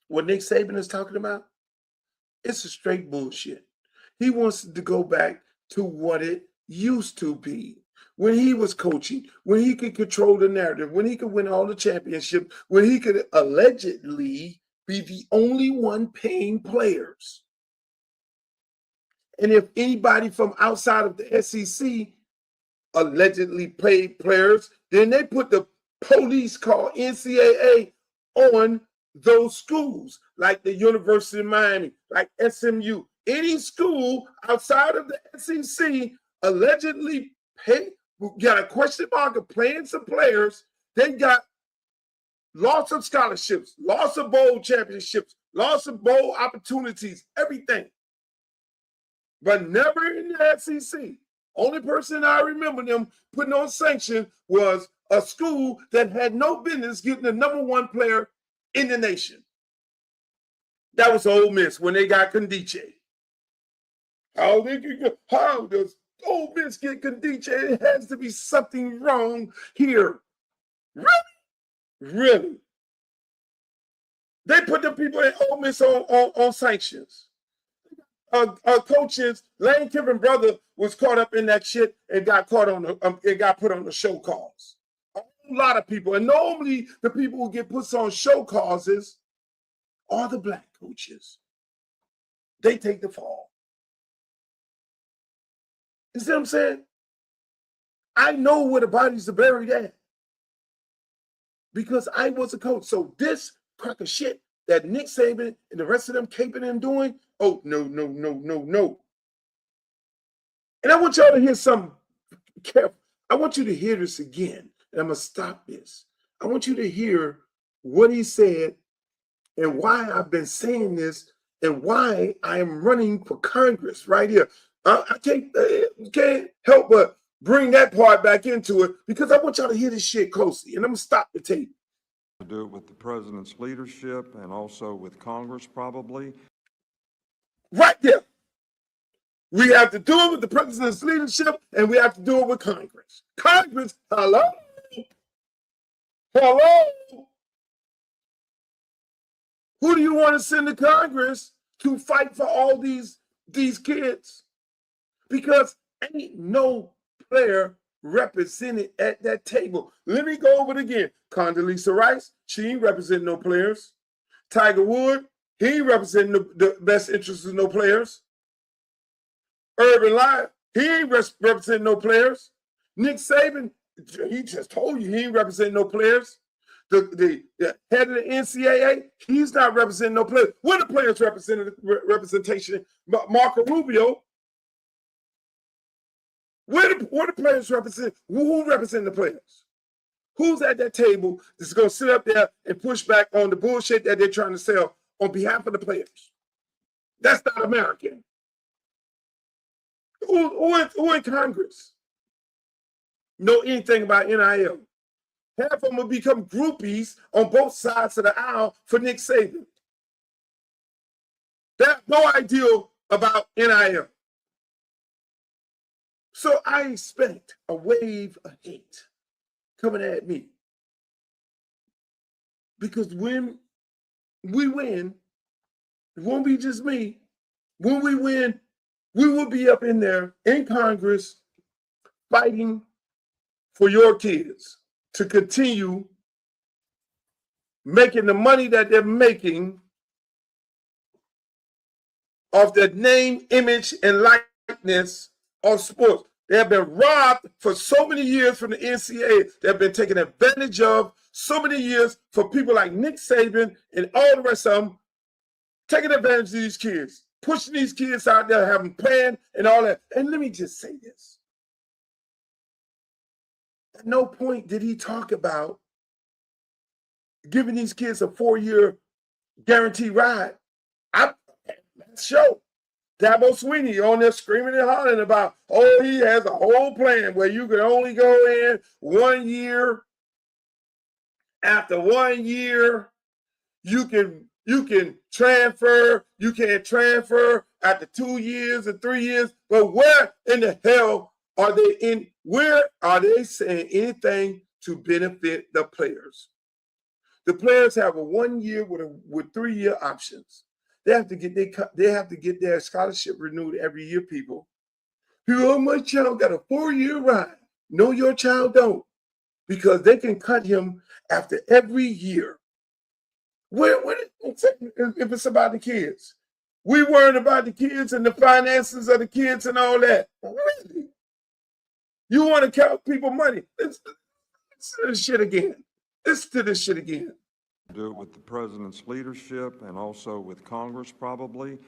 what Nick Saban is talking about, it's a straight bullshit. He wants to go back to what it used to be. When he was coaching, when he could control the narrative, when he could win all the championships, when he could allegedly be the only one paying players. And if anybody from outside of the SEC allegedly paid players, then they put the police called NCAA on those schools, like the University of Miami, like SMU. Any school outside of the SEC allegedly got a question mark of playing some players. They got lots of scholarships, lots of bowl championships, lots of bowl opportunities, everything. But never in the SEC. Only person I remember them putting on sanction was a school that had no business getting the number one player in the nation. That was Ole Miss when they got Condoleezza. How does Ole Miss get Condoleezza? It has to be something wrong here. Really? They put the people in Ole Miss on sanctions. Coaches, Lane Kiffin's brother was caught up in that shit and got caught on it got put on the show cause. A lot of people, and normally the people who get put on show causes are the black coaches. They take the fall. You see what I'm saying? I know where the bodies are buried at because I was a coach. So this crack of shit that Nick Saban and the rest of them caping and doing, oh, no. And I want y'all to hear something careful. I want you to hear this again, and I'm going to stop this. I want you to hear what he said and why I've been saying this and why I am running for Congress right here. I can't help but bring that part back into it because I want y'all to hear this shit closely, and I'm going to stop the tape. To do it with the president's leadership and also with Congress, probably. Right there. We have to do it with the president's leadership, and we have to do it with Congress. Congress, hello? Who do you want to send to Congress to fight for all these kids? Because ain't no player represented at that table. Let me go over it again. Condoleezza Rice, she ain't representing no players. Tiger Wood, he ain't representing the best interests of no players. Urban Meyer, he ain't representing no players. Nick Saban, he just told you he ain't representing no players. The head of the NCAA, he's not representing no players. What are the players representation? Marco Rubio. What the players represent? Who represent the players? Who's at that table that's going to sit up there and push back on the bullshit that they're trying to sell on behalf of the players? That's not American. Who in Congress know anything about NIL? Half of them will become groupies on both sides of the aisle for Nick Saban. They have no idea about NIL. So I expect a wave of hate coming at me. Because when we win, it won't be just me. When we win, we will be up in there in Congress fighting for your kids to continue making the money that they're making off the name, image, and likeness of sports. They have been robbed for so many years from the NCAA. They have been taken advantage of so many years for people like Nick Saban and all the rest of them, taking advantage of these kids, pushing these kids out there, having planned and all that. And let me just say this. At no point did he talk about giving these kids a 4-year guaranteed ride. Let's show. Dabo Sweeney on there screaming and hollering about, oh, he has a whole plan where you can only go in 1 year. After 1 year, you can transfer. You can't transfer after 2 years and 3 years. But where in the hell are they in? Where are they saying anything to benefit the players? The players have a 1 year with 3 year options. They have to get their scholarship renewed every year, people. Oh, my child got a 4-year ride. No, your child don't. Because they can cut him after every year. If it's about the kids? We worried about the kids and the finances of the kids and all that. Really? You want to count people money? Listen to this shit again. Listen to this shit again. Do it with the president's leadership and also with Congress probably,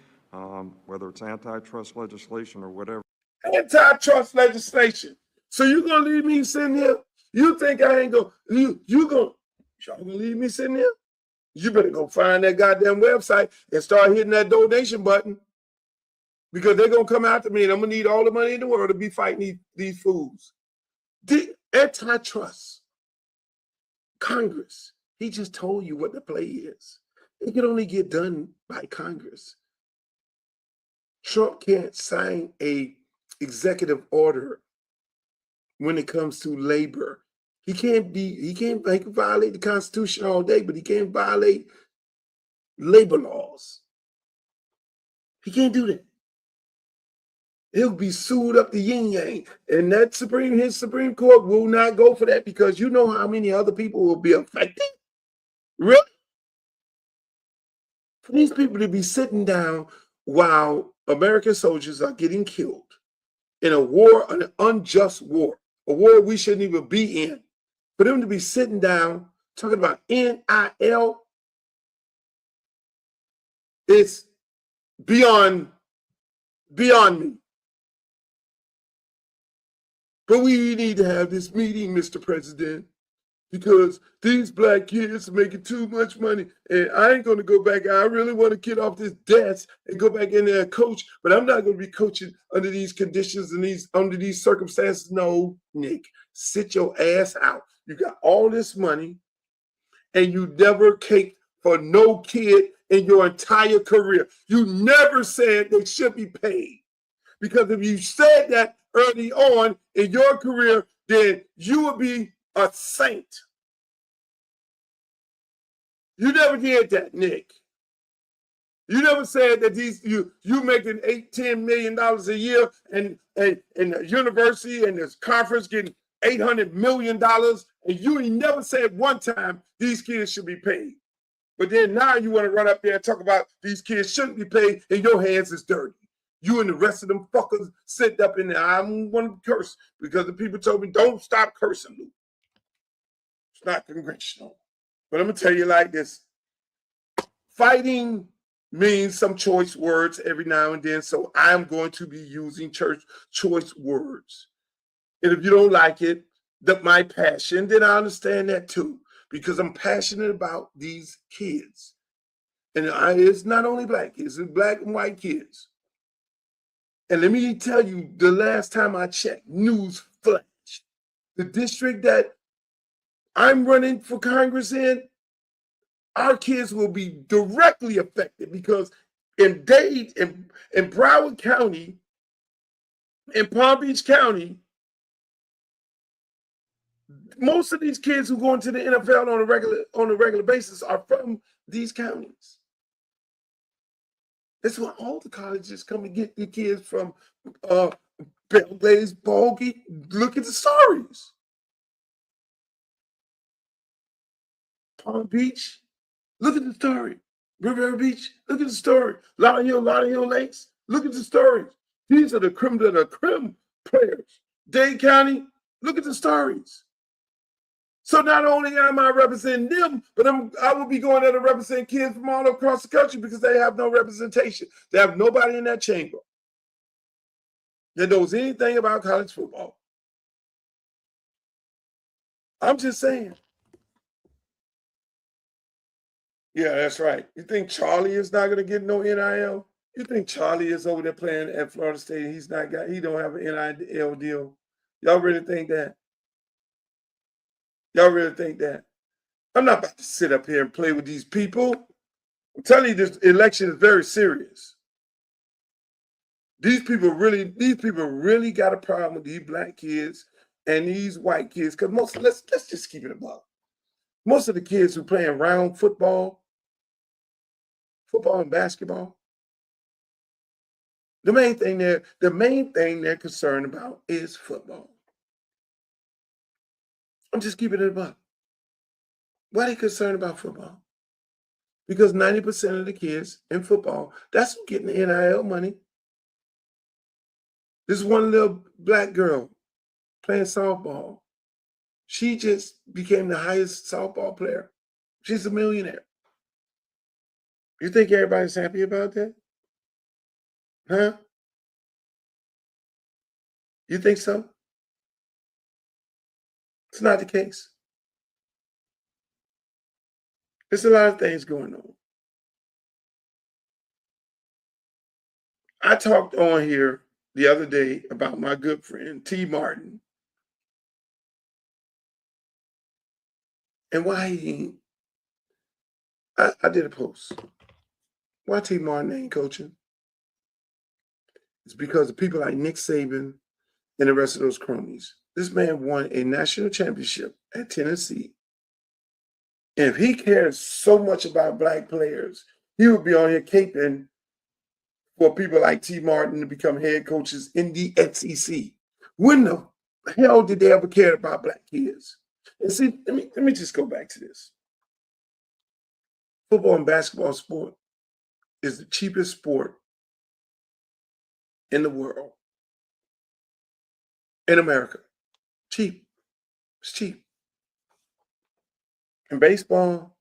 whether it's antitrust legislation or whatever. Antitrust legislation. So you gonna leave me sitting here? You think I ain't gonna, y'all gonna leave me sitting here? You better go find that goddamn website and start hitting that donation button, because they're gonna come after me and I'm gonna need all the money in the world to be fighting these fools. The antitrust, Congress, he just told you what the play is. It can only get done by Congress. Trump can't sign a executive order when it comes to labor. He can violate the Constitution all day, but he can't violate labor laws. He can't do that. He'll be sued up the yin yang, and his Supreme Court will not go for that, because you know how many other people will be affected. Really? For these people to be sitting down while American soldiers are getting killed in a war, an unjust war, a war we shouldn't even be in, for them to be sitting down talking about NIL, it's beyond me. But we need to have this meeting, Mr. President, because these black kids are making too much money, and I ain't going to go back. I really want to get off this desk and go back in there and coach, but I'm not going to be coaching under these conditions and under these circumstances. No, Nick, sit your ass out. You got all this money, and you never caked for no kid in your entire career. You never said they should be paid, because if you said that early on in your career, then you would be a saint. You never did that, Nick. You never said that you making $8-10 million a year, and the university and this conference getting $800 million, and you ain't never said one time these kids should be paid. But then now you want to run up there and talk about these kids shouldn't be paid, and your hands is dirty. You and the rest of them fuckers sit up in there. I don't want to curse, because the people told me, don't stop cursing, Luke. It's not congressional. But I'm going to tell you like this. Fighting means some choice words every now and then, so I'm going to be using choice words. And if you don't like it, my passion, then I understand that too, because I'm passionate about these kids. And it's not only black kids, it's black and white kids. And let me tell you, the last time I checked, news flash, the district that I'm running for Congress in, our kids will be directly affected, because in Dade, in Broward County, in Palm Beach County, most of these kids who go into the NFL on a regular basis are from these counties. That's why all the colleges come and get the kids from Belgrade, Bogey. Look at the stories. Palm Beach, look at the story. Riviera Beach, look at the story. Lauderdale Hill Lakes, look at the stories. These are the creme de la creme players. Dade County, look at the stories. So not only am I representing them, but I will be going there to represent kids from all across the country, because they have no representation. They have nobody in that chamber that knows anything about college football. I'm just saying. Yeah, that's right. You think Charlie is not going to get no NIL? You think Charlie is over there playing at Florida State and he don't have an NIL deal? Y'all really think that? Y'all really think that? I'm not about to sit up here and play with these people. I'm telling you, this election is very serious. These people really got a problem with these black kids and these white kids. Because let's just keep it above. Most of the kids who playing round football and basketball, the main thing they're concerned about is football. I'm just keeping it above. Why are they concerned about football? Because 90% of the kids in football, that's who getting the NIL money. This is one little black girl playing softball. She just became the highest softball player. She's a millionaire. You think everybody's happy about that? Huh? You think so? It's not the case. There's a lot of things going on. I talked on here the other day about my good friend, T. Martin, and why he, I did a post. Why T. Martin ain't coaching? It's because of people like Nick Saban and the rest of those cronies. This man won a national championship at Tennessee. And if he cares so much about black players, he would be on here caping for people like T. Martin to become head coaches in the SEC. When the hell did they ever care about black kids? And see, let me just go back to this. Football and basketball sport is the cheapest sport in the world. In America. Cheap. It's cheap. In baseball,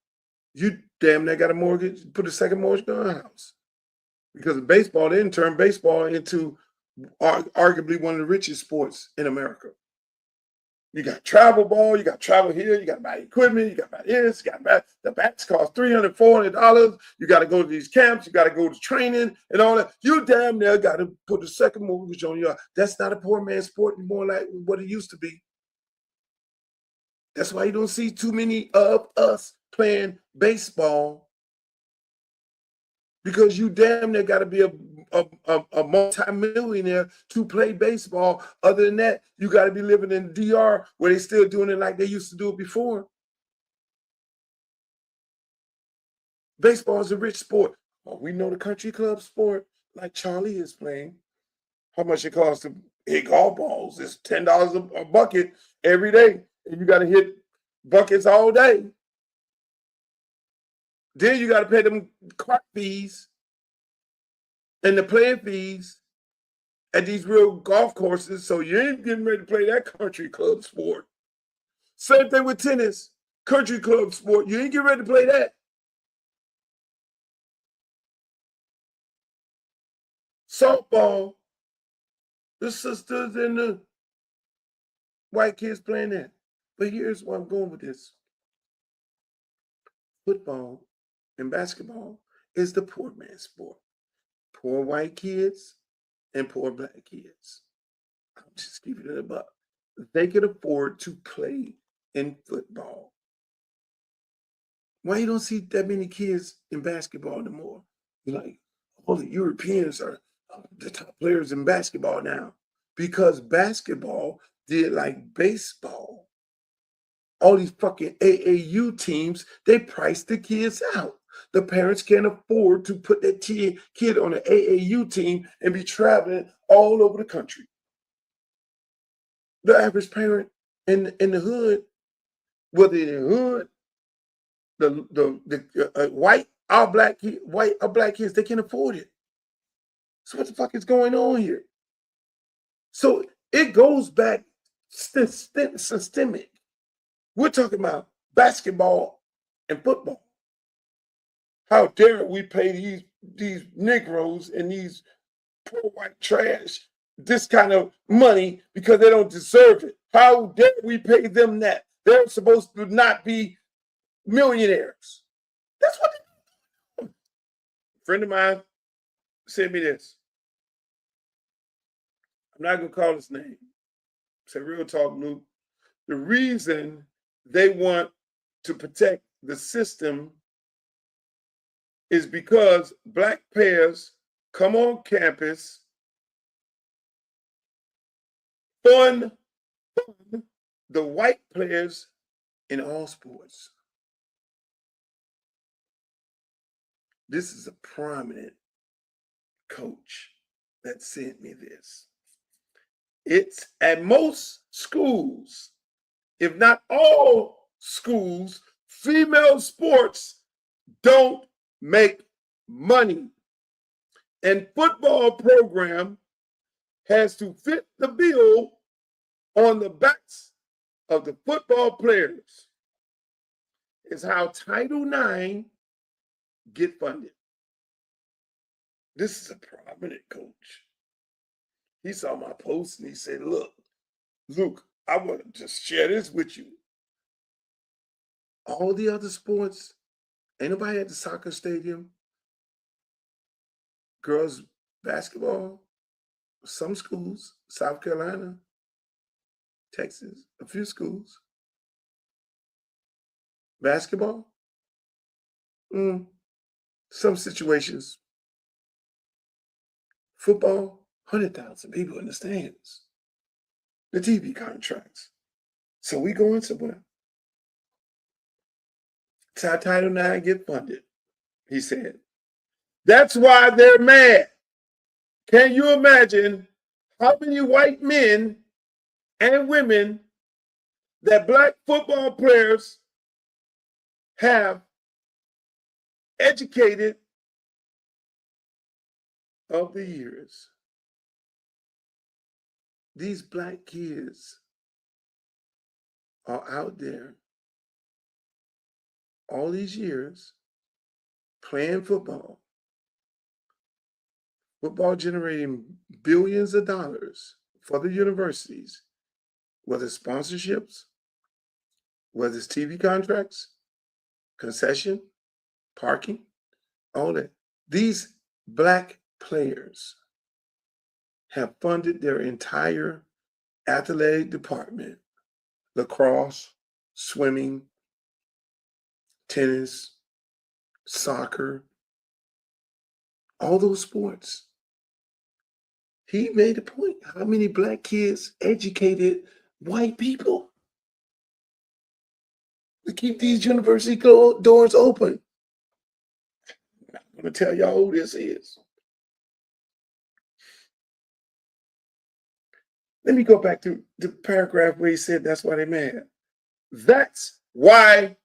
you damn near got a mortgage, put a second mortgage on a house. Because of baseball, they didn't turn baseball into arguably one of the richest sports in America. You got travel ball, you got travel here, you got to buy equipment, you got to buy this, you got to buy, the bats cost $300, $400. You got to go to these camps, you got to go to training and all that. You damn near got to put a second mortgage on your. That's not a poor man's sport anymore like what it used to be. That's why you don't see too many of us playing baseball, because you damn near got to be a multi-millionaire to play baseball. Other than that, you got to be living in DR where they still doing it like they used to do it before. Baseball is a rich sport. Oh, we know the country club sport, like Charlie is playing. How much it costs to hit golf balls? It's $10 a bucket every day. And you got to hit buckets all day. Then you got to pay them cart fees and the playing fees at these real golf courses. So you ain't getting ready to play that country club sport. Same thing with tennis. Country club sport. You ain't getting ready to play that. Softball. The sisters and the white kids playing that. But here's where I'm going with this. Football and basketball is the poor man's sport. Poor white kids and poor black kids. I'm just keeping it above. They can afford to play in football. Why you don't see that many kids in basketball anymore? You're like, all the Europeans are the top players in basketball now. Because basketball did like baseball. All these fucking AAU teams, they price the kids out. The parents can't afford to put that kid on an AAU team and be traveling all over the country. The average parent in the hood, whether in the hood, the white or black kids, they can't afford it. So what the fuck is going on here? So it goes back systemic. We're talking about basketball and football. How dare we pay these Negroes and these poor white trash this kind of money because they don't deserve it? How dare we pay them that? They're supposed to not be millionaires. That's what they do. A friend of mine sent me this. I'm not going to call his name. Say, real talk, Luke. The reason they want to protect the system is because black players come on campus, fund the white players in all sports. This is a prominent coach that sent me this. It's at most schools, if not all schools, female sports don't make money. And football program has to fit the bill on the backs of the football players. Is how Title IX get funded. This is a prominent coach. He saw my post and he said, look, Luke, I want to just share this with you. All the other sports, ain't nobody at the soccer stadium. Girls basketball, some schools, South Carolina, Texas, a few schools. Basketball, some situations. Football, 100,000 people in the stands. The TV contracts. So we going somewhere. It's how Title IX get funded, he said. That's why they're mad. Can you imagine how many white men and women that black football players have educated of the years? These black kids are out there all these years playing football. Football generating billions of dollars for the universities, whether it's sponsorships, whether it's TV contracts, concession, parking, all that. These black players have funded their entire athletic department, lacrosse, swimming, tennis, soccer, all those sports. He made a point. How many black kids educated white people to keep these university doors open? I'm not going to tell y'all who this is. Let me go back to the paragraph where he said that's why they're mad. That's why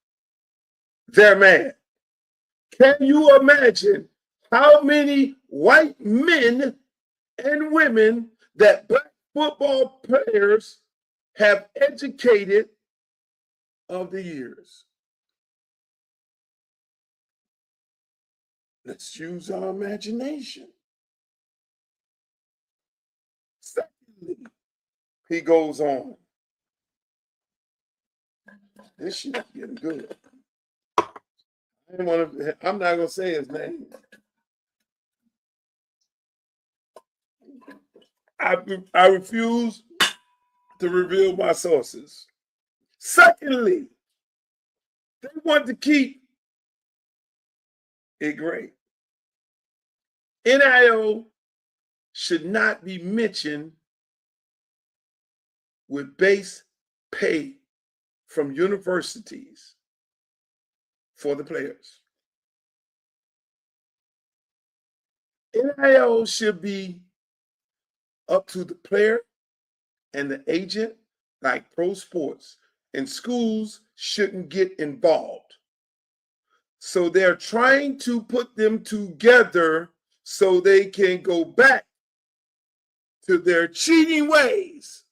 they're mad. Can you imagine how many white men and women that black football players have educated of the years? Let's use our imagination. Secondly, he goes on. This shit is getting good. I'm not going to say his name. I refuse to reveal my sources. Secondly, they want to keep it great. NIL should not be mentioned with base pay from universities for the players. NIL should be up to the player and the agent, like pro sports, and schools shouldn't get involved. So they're trying to put them together so they can go back to their cheating ways.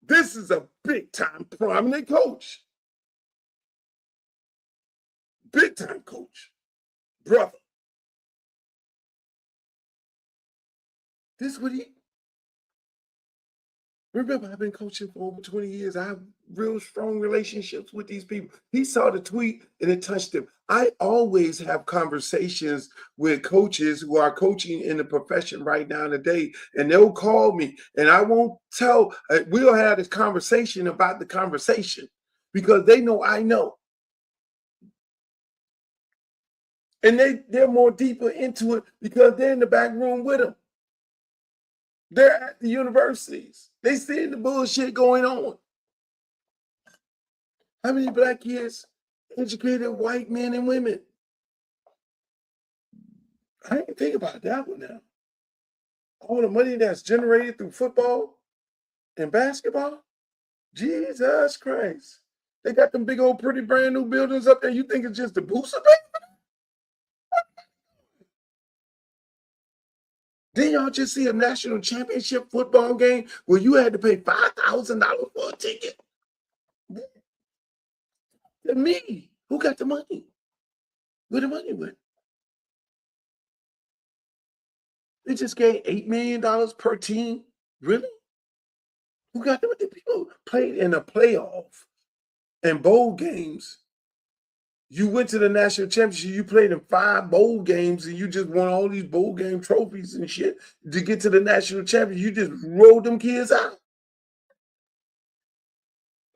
This is a big time prominent coach. Big time coach. Brother. This is what Remember, I've been coaching for over 20 years. I have real strong relationships with these people. He saw the tweet and it touched him. I always have conversations with coaches who are coaching in the profession right now today, and they'll call me and I won't tell. We'll have this conversation about the conversation because they know I know. And they're more deeper into it because they're in the back room with them. They're at the universities. They see the bullshit going on. How many black kids educated white men and women? I didn't think about that one now. All the money that's generated through football and basketball? Jesus Christ. They got them big old pretty brand new buildings up there. You think it's just the booster pay? Didn't y'all just see a national championship football game where you had to pay $5,000 for a ticket? To me, who got the money? Where the money went? They just gave $8 million per team. Really? Who got the money? People played in a playoff and bowl games. You went to the national championship, you played in 5 bowl games, and you just won all these bowl game trophies and shit to get to the national championship. You just rolled them kids out.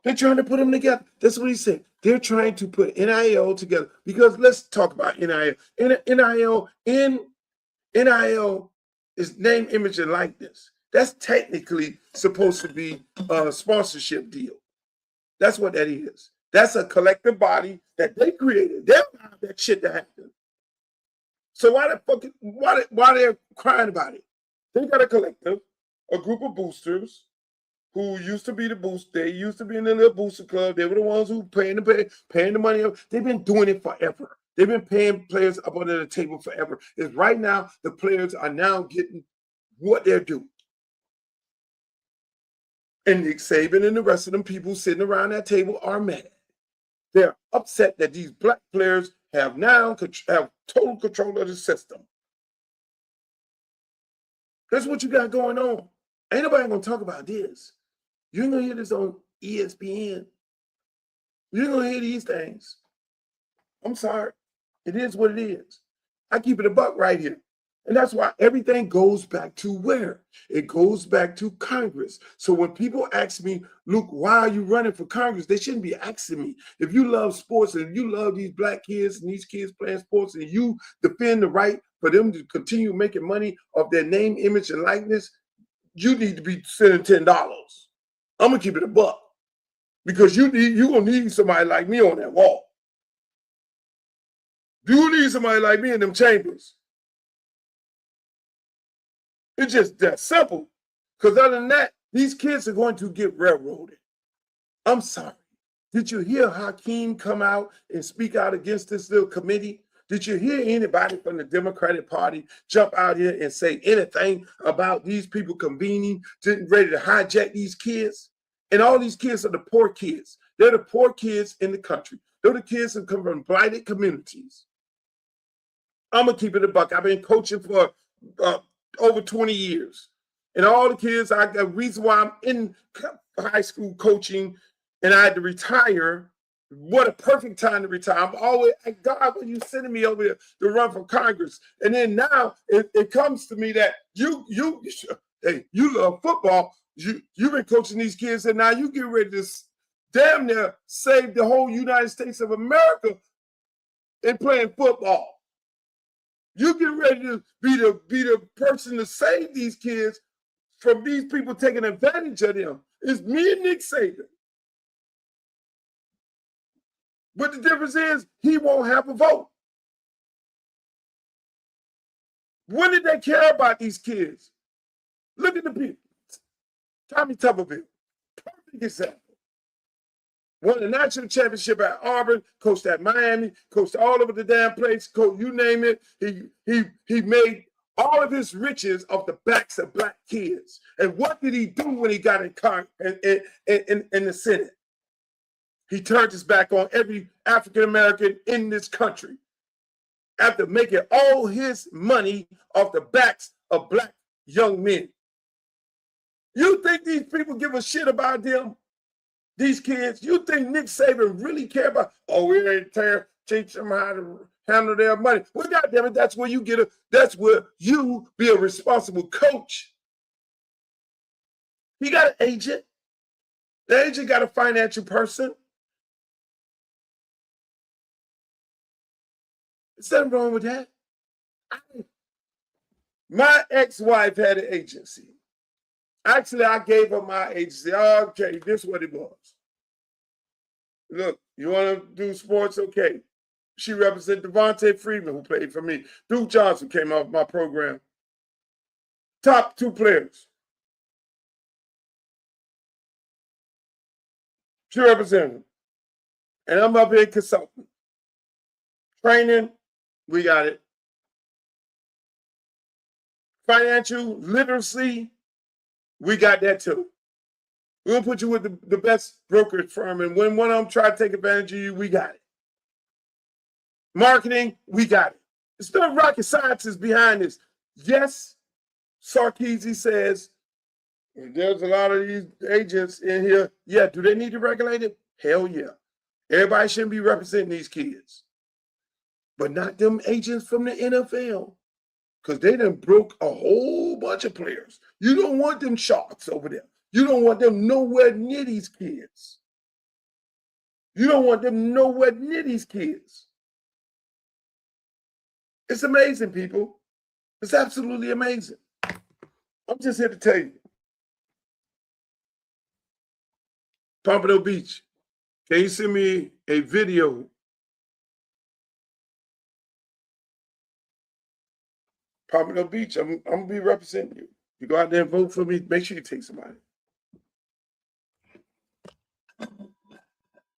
They're trying to put them together. That's what he said. They're trying to put NIL together because let's talk about NIL. NIL is name, image, and likeness. That's technically supposed to be a sponsorship deal. That's what that is. That's a collective body that they created. They allowed that shit to happen. So why they're crying about it? They got a collective, a group of boosters who used to be the boost. They used to be in the little booster club. They were the ones who paying the money up. They've been doing it forever. They've been paying players up under the table forever. It's right now the players are now getting what they're due. And Nick Saban and the rest of them people sitting around that table are mad. They're upset that these black players have now have total control of the system. That's what you got going on. Ain't nobody gonna talk about this. You ain't gonna hear this on ESPN. You ain't gonna hear these things. I'm sorry. It is what it is. I keep it a buck right here. And that's why everything goes back to where? It goes back to Congress. So when people ask me, Luke, why are you running for Congress? They shouldn't be asking me. If you love sports and you love these black kids and these kids playing sports and you defend the right for them to continue making money off their name, image, and likeness, you need to be sending $10. I'm going to keep it a buck because you're going to need somebody like me on that wall. You need somebody like me in them chambers. It's just that simple. Because other than that, these kids are going to get railroaded. I'm sorry. Did you hear Hakeem come out and speak out against this little committee? Did you hear anybody from the Democratic Party jump out here and say anything about these people convening, ready to hijack these kids? And all these kids are the poor kids. They're the poor kids in the country. They're the kids that come from blighted communities. I'm going to keep it a buck. I've been coaching for over 20 years. And all the kids, the reason why I'm in high school coaching and I had to retire, what a perfect time to retire. I'm always, God, when you sending me over here to run for Congress. And then now it comes to me that you love football. You've been coaching these kids and now you get ready to damn near save the whole United States of America in playing football. You get ready to be the person to save these kids from these people taking advantage of them. It's me and Nick Saban. But the difference is he won't have a vote. When did they care about these kids? Look at the people. Tommy Tuberville, perfect example. Won the national championship at Auburn, coached at Miami, coached all over the damn place, coached you name it. He made all of his riches off the backs of black kids. And what did he do when he got in the Senate? He turned his back on every African American in this country after making all his money off the backs of black young men. You think these people give a shit about them? These kids? You think Nick Saban really care about, oh, we ain't teach them how to handle their money? Well, goddamn it, that's where you that's where you be a responsible coach. He got an agent. The agent got a financial person. There's nothing wrong with that. My ex-wife had an agency. Actually, I gave her my agency. Okay, this is what it was. Look, you want to do sports? Okay. She represented Devontae Freeman, who played for me. Duke Johnson came off my program. Top 2 players. She represented them. And I'm up here consulting. Training, we got it. Financial literacy, we got that too. We'll put you with the best brokerage firm, and when one of them try to take advantage of you, we got it. Marketing, we got it. It's not rocket scientists behind this. Yes, Sarkeesian says there's a lot of these agents in here. Yeah, do they need to regulate it? Hell yeah. Everybody shouldn't be representing these kids. But not them agents from the NFL. Because they done broke a whole bunch of players. You don't want them sharks over there. You don't want them nowhere near these kids. You don't want them nowhere near these kids. It's amazing, people. It's absolutely amazing. I'm just here to tell you. Pompano Beach, can you send me a video? Pompano Beach, I'm going to be representing you. You go out there and vote for me, make sure you take somebody.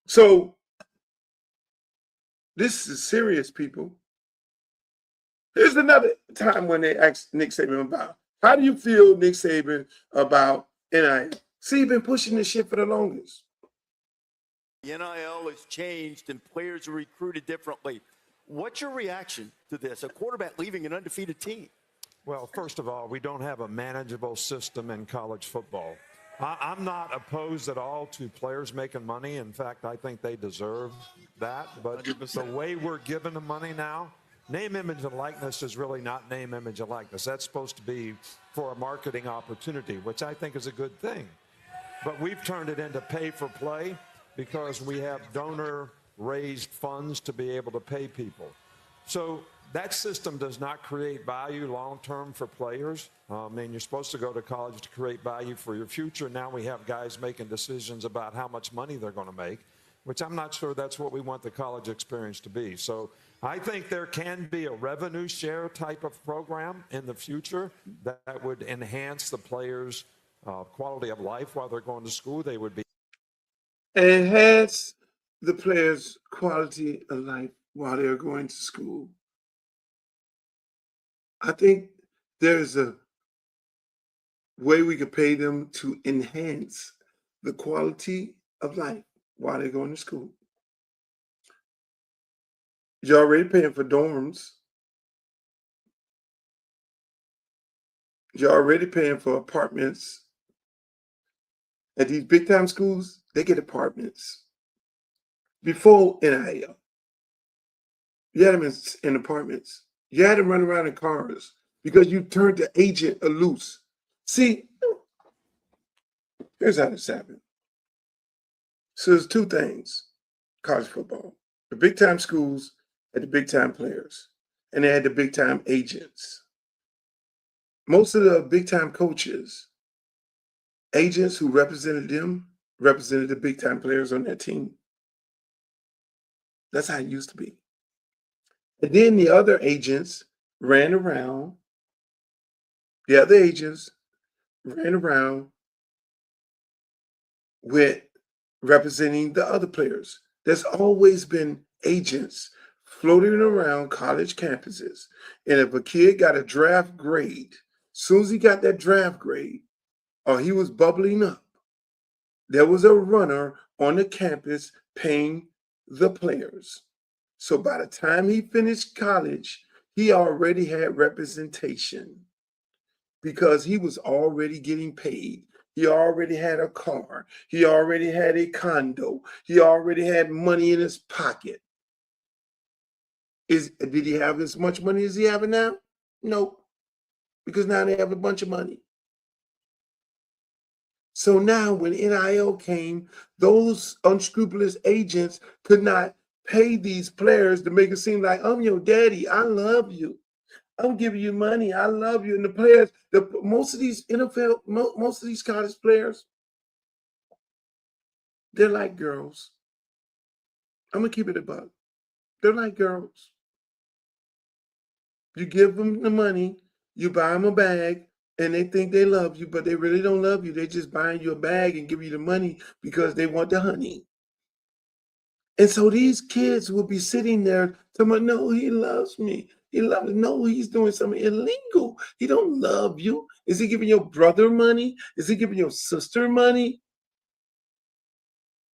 So, this is serious, people. Here's another time when they asked Nick Saban about, how do you feel, Nick Saban, about NIL? See, you've been pushing this shit for the longest. The NIL has changed and players are recruited differently. What's your reaction to this? A quarterback leaving an undefeated team? Well, first of all, we don't have a manageable system in college football. I'm not opposed at all to players making money. In fact, I think they deserve that. But 100%. The way we're giving them money now, name, image, and likeness is really not name, image, and likeness. That's supposed to be for a marketing opportunity, which I think is a good thing. But we've turned it into pay for play because we have donor-raised funds to be able to pay people. So that system does not create value long-term for players. I mean, you're supposed to go to college to create value for your future. Now we have guys making decisions about how much money they're going to make, which I'm not sure that's what we want the college experience to be. So I think there can be a revenue share type of program in the future that would enhance the players' quality of life while they're going to school. They would be enhance the players' quality of life while they're going to school. I think there's a way we could pay them to enhance the quality of life while they're going to school. You're already paying for dorms. You're already paying for apartments. At these big time schools, they get apartments. Before NIL, you had them in apartments. You had them run around in cars because you turned the agent loose. See, here's how this happened. So there's two things, college football. The big time schools had the big time players, and they had the big time agents. Most of the big time coaches, agents who represented them, represented the big time players on that team. That's how it used to be. And then the other agents ran around. The other agents ran around with representing the other players. There's always been agents floating around college campuses. And if a kid got a draft grade, as soon as he got that draft grade, or he was bubbling up, there was a runner on the campus paying the players. So by the time he finished college, he already had representation because he was already getting paid. He already had a car. He already had a condo. He already had money in his pocket. Did he have as much money as he having now? No, because now they have a bunch of money. So now when NIL came, those unscrupulous agents could not pay these players to make it seem like, I'm your daddy, I love you. I'm giving you money, I love you. And the players, most of these NFL, most of these college players, they're like girls. I'm going to keep it a buck. They're like girls. You give them the money, you buy them a bag, and they think they love you, but they really don't love you. They're just buying you a bag and give you the money because they want the honey. And so these kids will be sitting there telling, no, he loves me. He loves me. No, he's doing something illegal. He don't love you. Is he giving your brother money? Is he giving your sister money?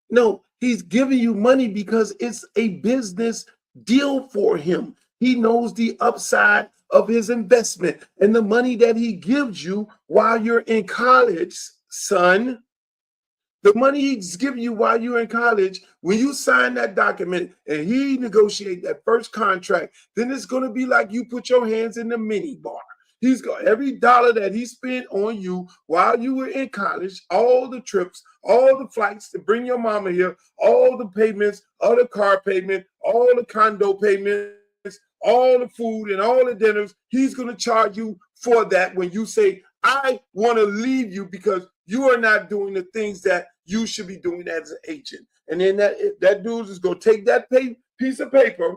No, he's giving you money because it's a business deal for him. He knows the upside of his investment, and the money that he gives you while you're in college, son, the money he's giving you while you're in college, when you sign that document and he negotiate that first contract, then it's going to be like you put your hands in the mini bar. He's got every dollar that he spent on you while you were in college, all the trips, all the flights to bring your mama here, all the payments, all the car payment, all the condo payments, all the food and all the dinners. He's going to charge you for that when you say, I want to leave you because you are not doing the things that you should be doing as an agent. And then that dude is going to take that piece of paper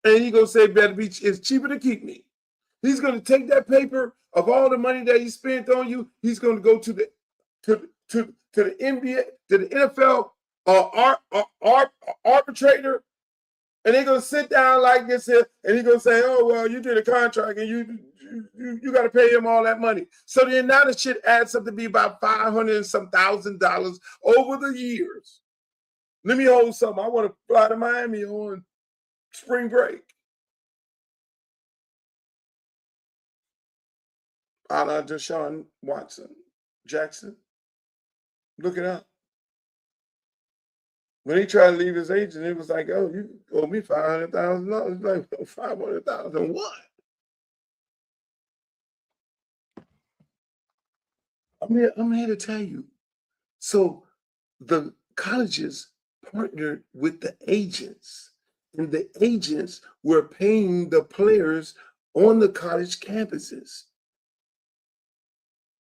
and he's going to say, better be, it's cheaper to keep me. He's going to take that paper of all the money that he spent on you. He's going to go to the NBA, to the NFL arbitrator, and they're going to sit down like this here, and he's going to say, oh, well, you did a contract, and you got to pay him all that money. So then now the shit adds up to be about $500 and some $1,000 over the years. Let me hold something. I want to fly to Miami on spring break. A la Deshaun Jackson. Look it up. When he tried to leave his agent, it was like, oh, you owe me $500,000. Like, $500,000 what? I'm here to tell you. So the colleges partnered with the agents, and the agents were paying the players on the college campuses.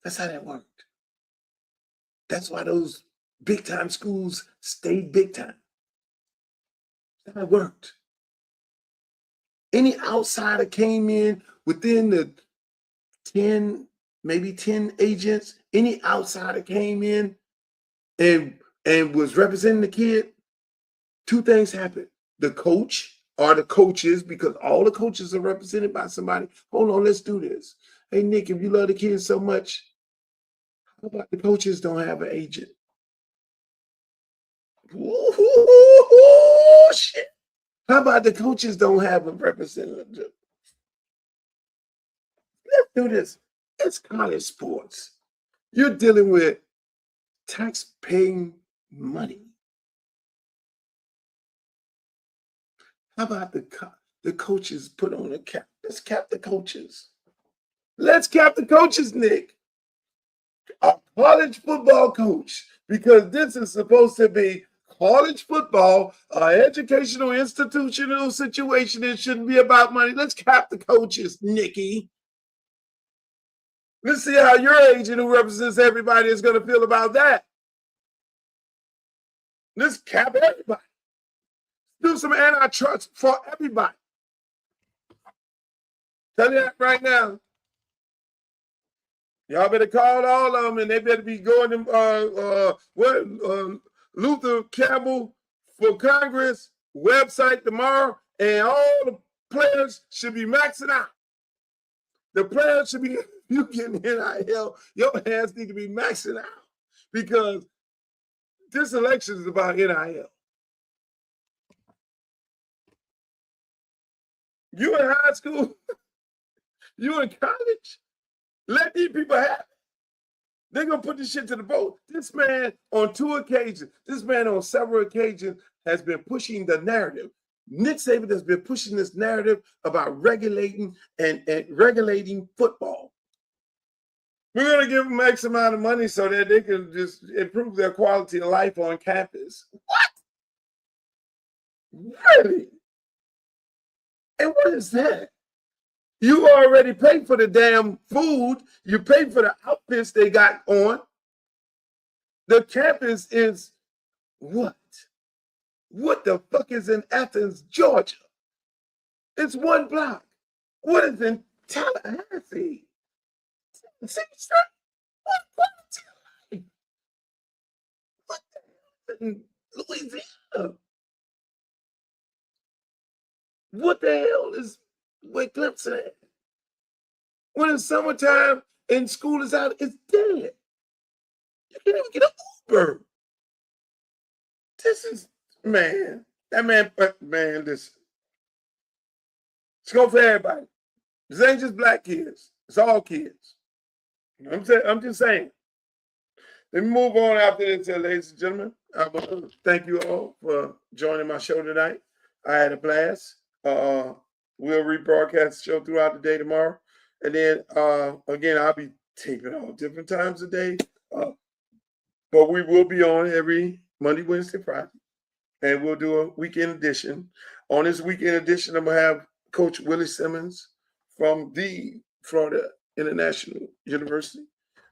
That's how that worked. That's why those big time schools stayed big time. That's how it worked. Any outsider came in within the 10, maybe 10 agents, any outsider came in and was representing the kid, two things happened. The coach or the coaches, because all the coaches are represented by somebody. Hold on, let's do this. Hey, Nick, if you love the kids so much, how about the coaches don't have an agent? Ooh, shit. How about the coaches don't have a representative? Let's do this. It's college sports. You're dealing with tax-paying money. How about the coaches put on a cap? Let's cap the coaches. Let's cap the coaches, Nick. A college football coach, because this is supposed to be college football, an educational institutional situation. It shouldn't be about money. Let's cap the coaches, Nikki. Let's see how your agent who represents everybody is going to feel about that. Let's cap everybody. Do some antitrust for everybody. Tell you that right now. Y'all better call all of them, and they better be going to Luther Campbell for Congress website tomorrow, and all the players should be maxing out. The players should be, you getting NIL, your hands need to be maxing out, because this election is about NIL. You in high school, you in college, let these people have it. They're going to put this shit to the vote. This man on several occasions has been pushing the narrative. Nick Saban has been pushing this narrative about regulating and regulating football. We're going to give them X amount of money so that they can just improve their quality of life on campus. What? Really? And what is that? You already paid for the damn food. You paid for the outfits they got on. The campus is what? What the fuck is in Athens, Georgia? It's one block. What is in Tallahassee? What in Louisiana? What the hell is where Clemson at? When it's summertime and school is out, it's dead. You can't even get an Uber. This is, man, listen. It's going for everybody. This ain't just black kids. It's all kids. I'm just saying. Let me move on after this, ladies and gentlemen. I want to thank you all for joining my show tonight. I had a blast. We'll rebroadcast the show throughout the day tomorrow. And then, again, I'll be taping all different times of day. But we will be on every Monday, Wednesday, Friday. And we'll do a weekend edition. On this weekend edition, I'm going to have Coach Willie Simmons from the Florida International University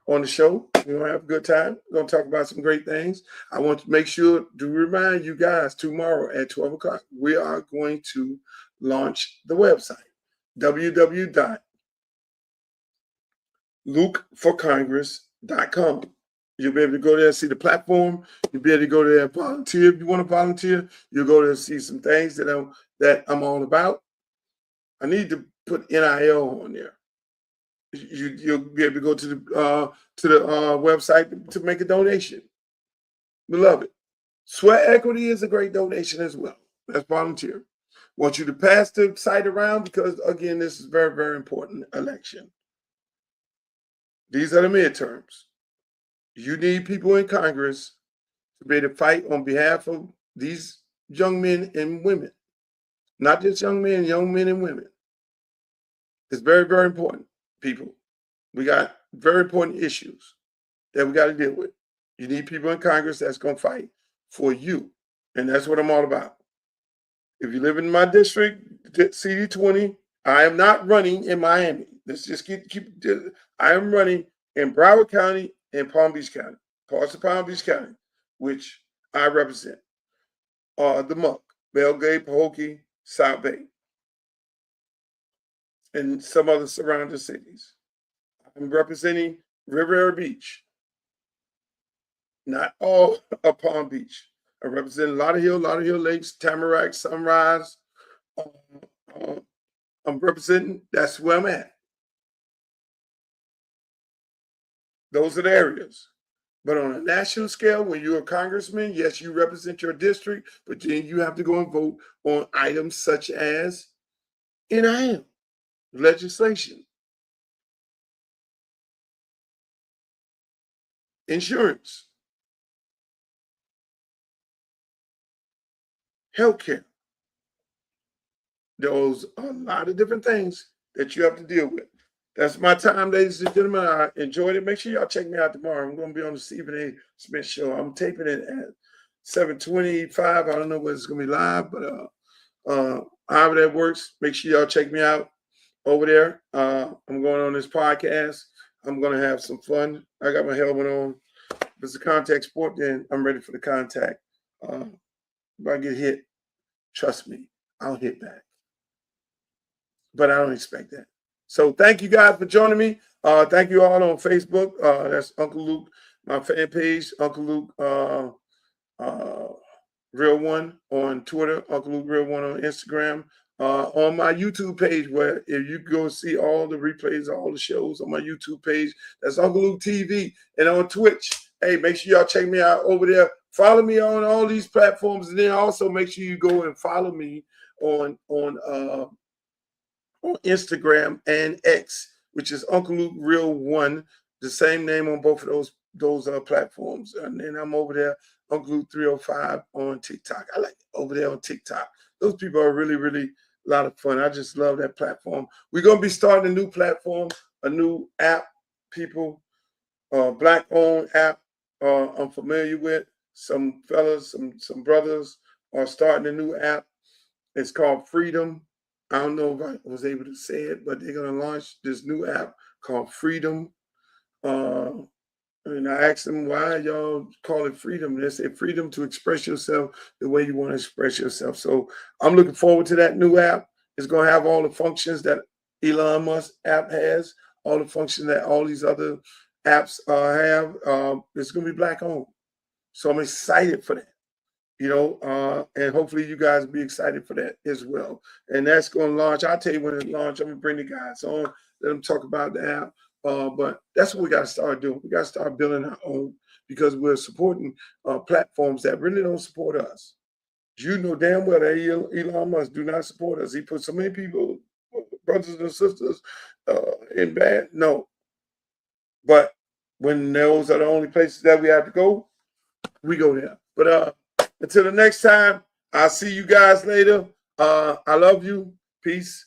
on the show. We're going to have a good time. We're going to talk about some great things. I want to make sure to remind you guys tomorrow at 12 o'clock, we are going to launch the website, www.lukeforcongress.com. You'll be able to go there and see the platform. You'll be able to go there and volunteer if you want to volunteer. You'll go there and see some things that I'm all about. I need to put NIL on there. You'll be able to go to the website to make a donation. We love it. Sweat equity is a great donation as well. That's volunteer. Want you to pass the site around because, again, this is very, very important election. These are the midterms. You need people in Congress to be able to fight on behalf of these young men and women. Not just young men and women. It's very, very important, people. We got very important issues that we got to deal with. You need people in Congress that's going to fight for you. And that's what I'm all about. If you live in my district, CD20, I am not running in Miami. Let's just keep I am running in Broward County and Palm Beach County, parts of Palm Beach County, which I represent. The Muck, Belgrade, Pahokee, South Bay, and some other surrounding cities. I'm representing Riviera Beach, not all of Palm Beach. I represent Lauderhill Lakes, Tamarack, Sunrise. I'm representing, that's where I'm at. Those are the areas. But on a national scale, when you're a congressman, yes, you represent your district, but then you have to go and vote on items such as NIL, legislation, insurance, healthcare. Those are a lot of different things that you have to deal with. That's my time, ladies and gentlemen. I enjoyed it. Make sure y'all check me out tomorrow. I'm going to be on the Stephen A. Smith Show. I'm taping it at 7:25. I don't know whether it's going to be live, but however that works, make sure y'all check me out over there. I'm going on this podcast. I'm going to have some fun. I got my helmet on. If it's a contact sport, then I'm ready for the contact. If I get hit, trust me, I'll hit back. But I don't expect that. So thank you guys for joining me. Thank you all on Facebook. That's Uncle Luke, my fan page, Uncle Luke Real One on Twitter, Uncle Luke Real One on Instagram. On my YouTube page, where if you go see all the replays, all the shows on my YouTube page, that's Uncle Luke TV. And on Twitch, hey, make sure y'all check me out over there. Follow me on all these platforms, and then also make sure you go and follow me on Instagram and X, which is Uncle Luke Real One the same name on both of those platforms. And then I'm over there on Glue 305 on TikTok. I like it over there on TikTok. Those people are really, really a lot of fun. I just love that platform. We're gonna be starting a new platform, a new app. People, Black-owned app. I'm familiar with. Some fellas, some brothers are starting a new app. It's called Freedom. I don't know if I was able to say it, but they're gonna launch this new app called Freedom. And I asked them, why y'all call it freedom? And they said freedom to express yourself the way you want to express yourself. So I'm looking forward to that new app. It's going to have all the functions that Elon Musk app has, all the functions that all these other apps have. It's going to be Black owned. So I'm excited for that, and hopefully you guys will be excited for that as well. And that's going to launch. I'll tell you when it launches. I'm going to bring the guys on, let them talk about the app. But that's what we got to start doing. We got to start building our own, because we're supporting platforms that really don't support us. You know damn well that Elon Musk do not support us. He put so many people, brothers and sisters, in bad. No. But when those are the only places that we have to go, we go there. But until the next time, I'll see you guys later. I love you. Peace.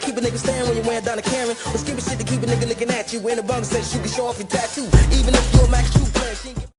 Keep a nigga staring when you wearing down a Karen. Or skipping shit to keep a nigga looking at you. In the bunk says you can show off your tattoo. Even if you're a Max True player, she ain't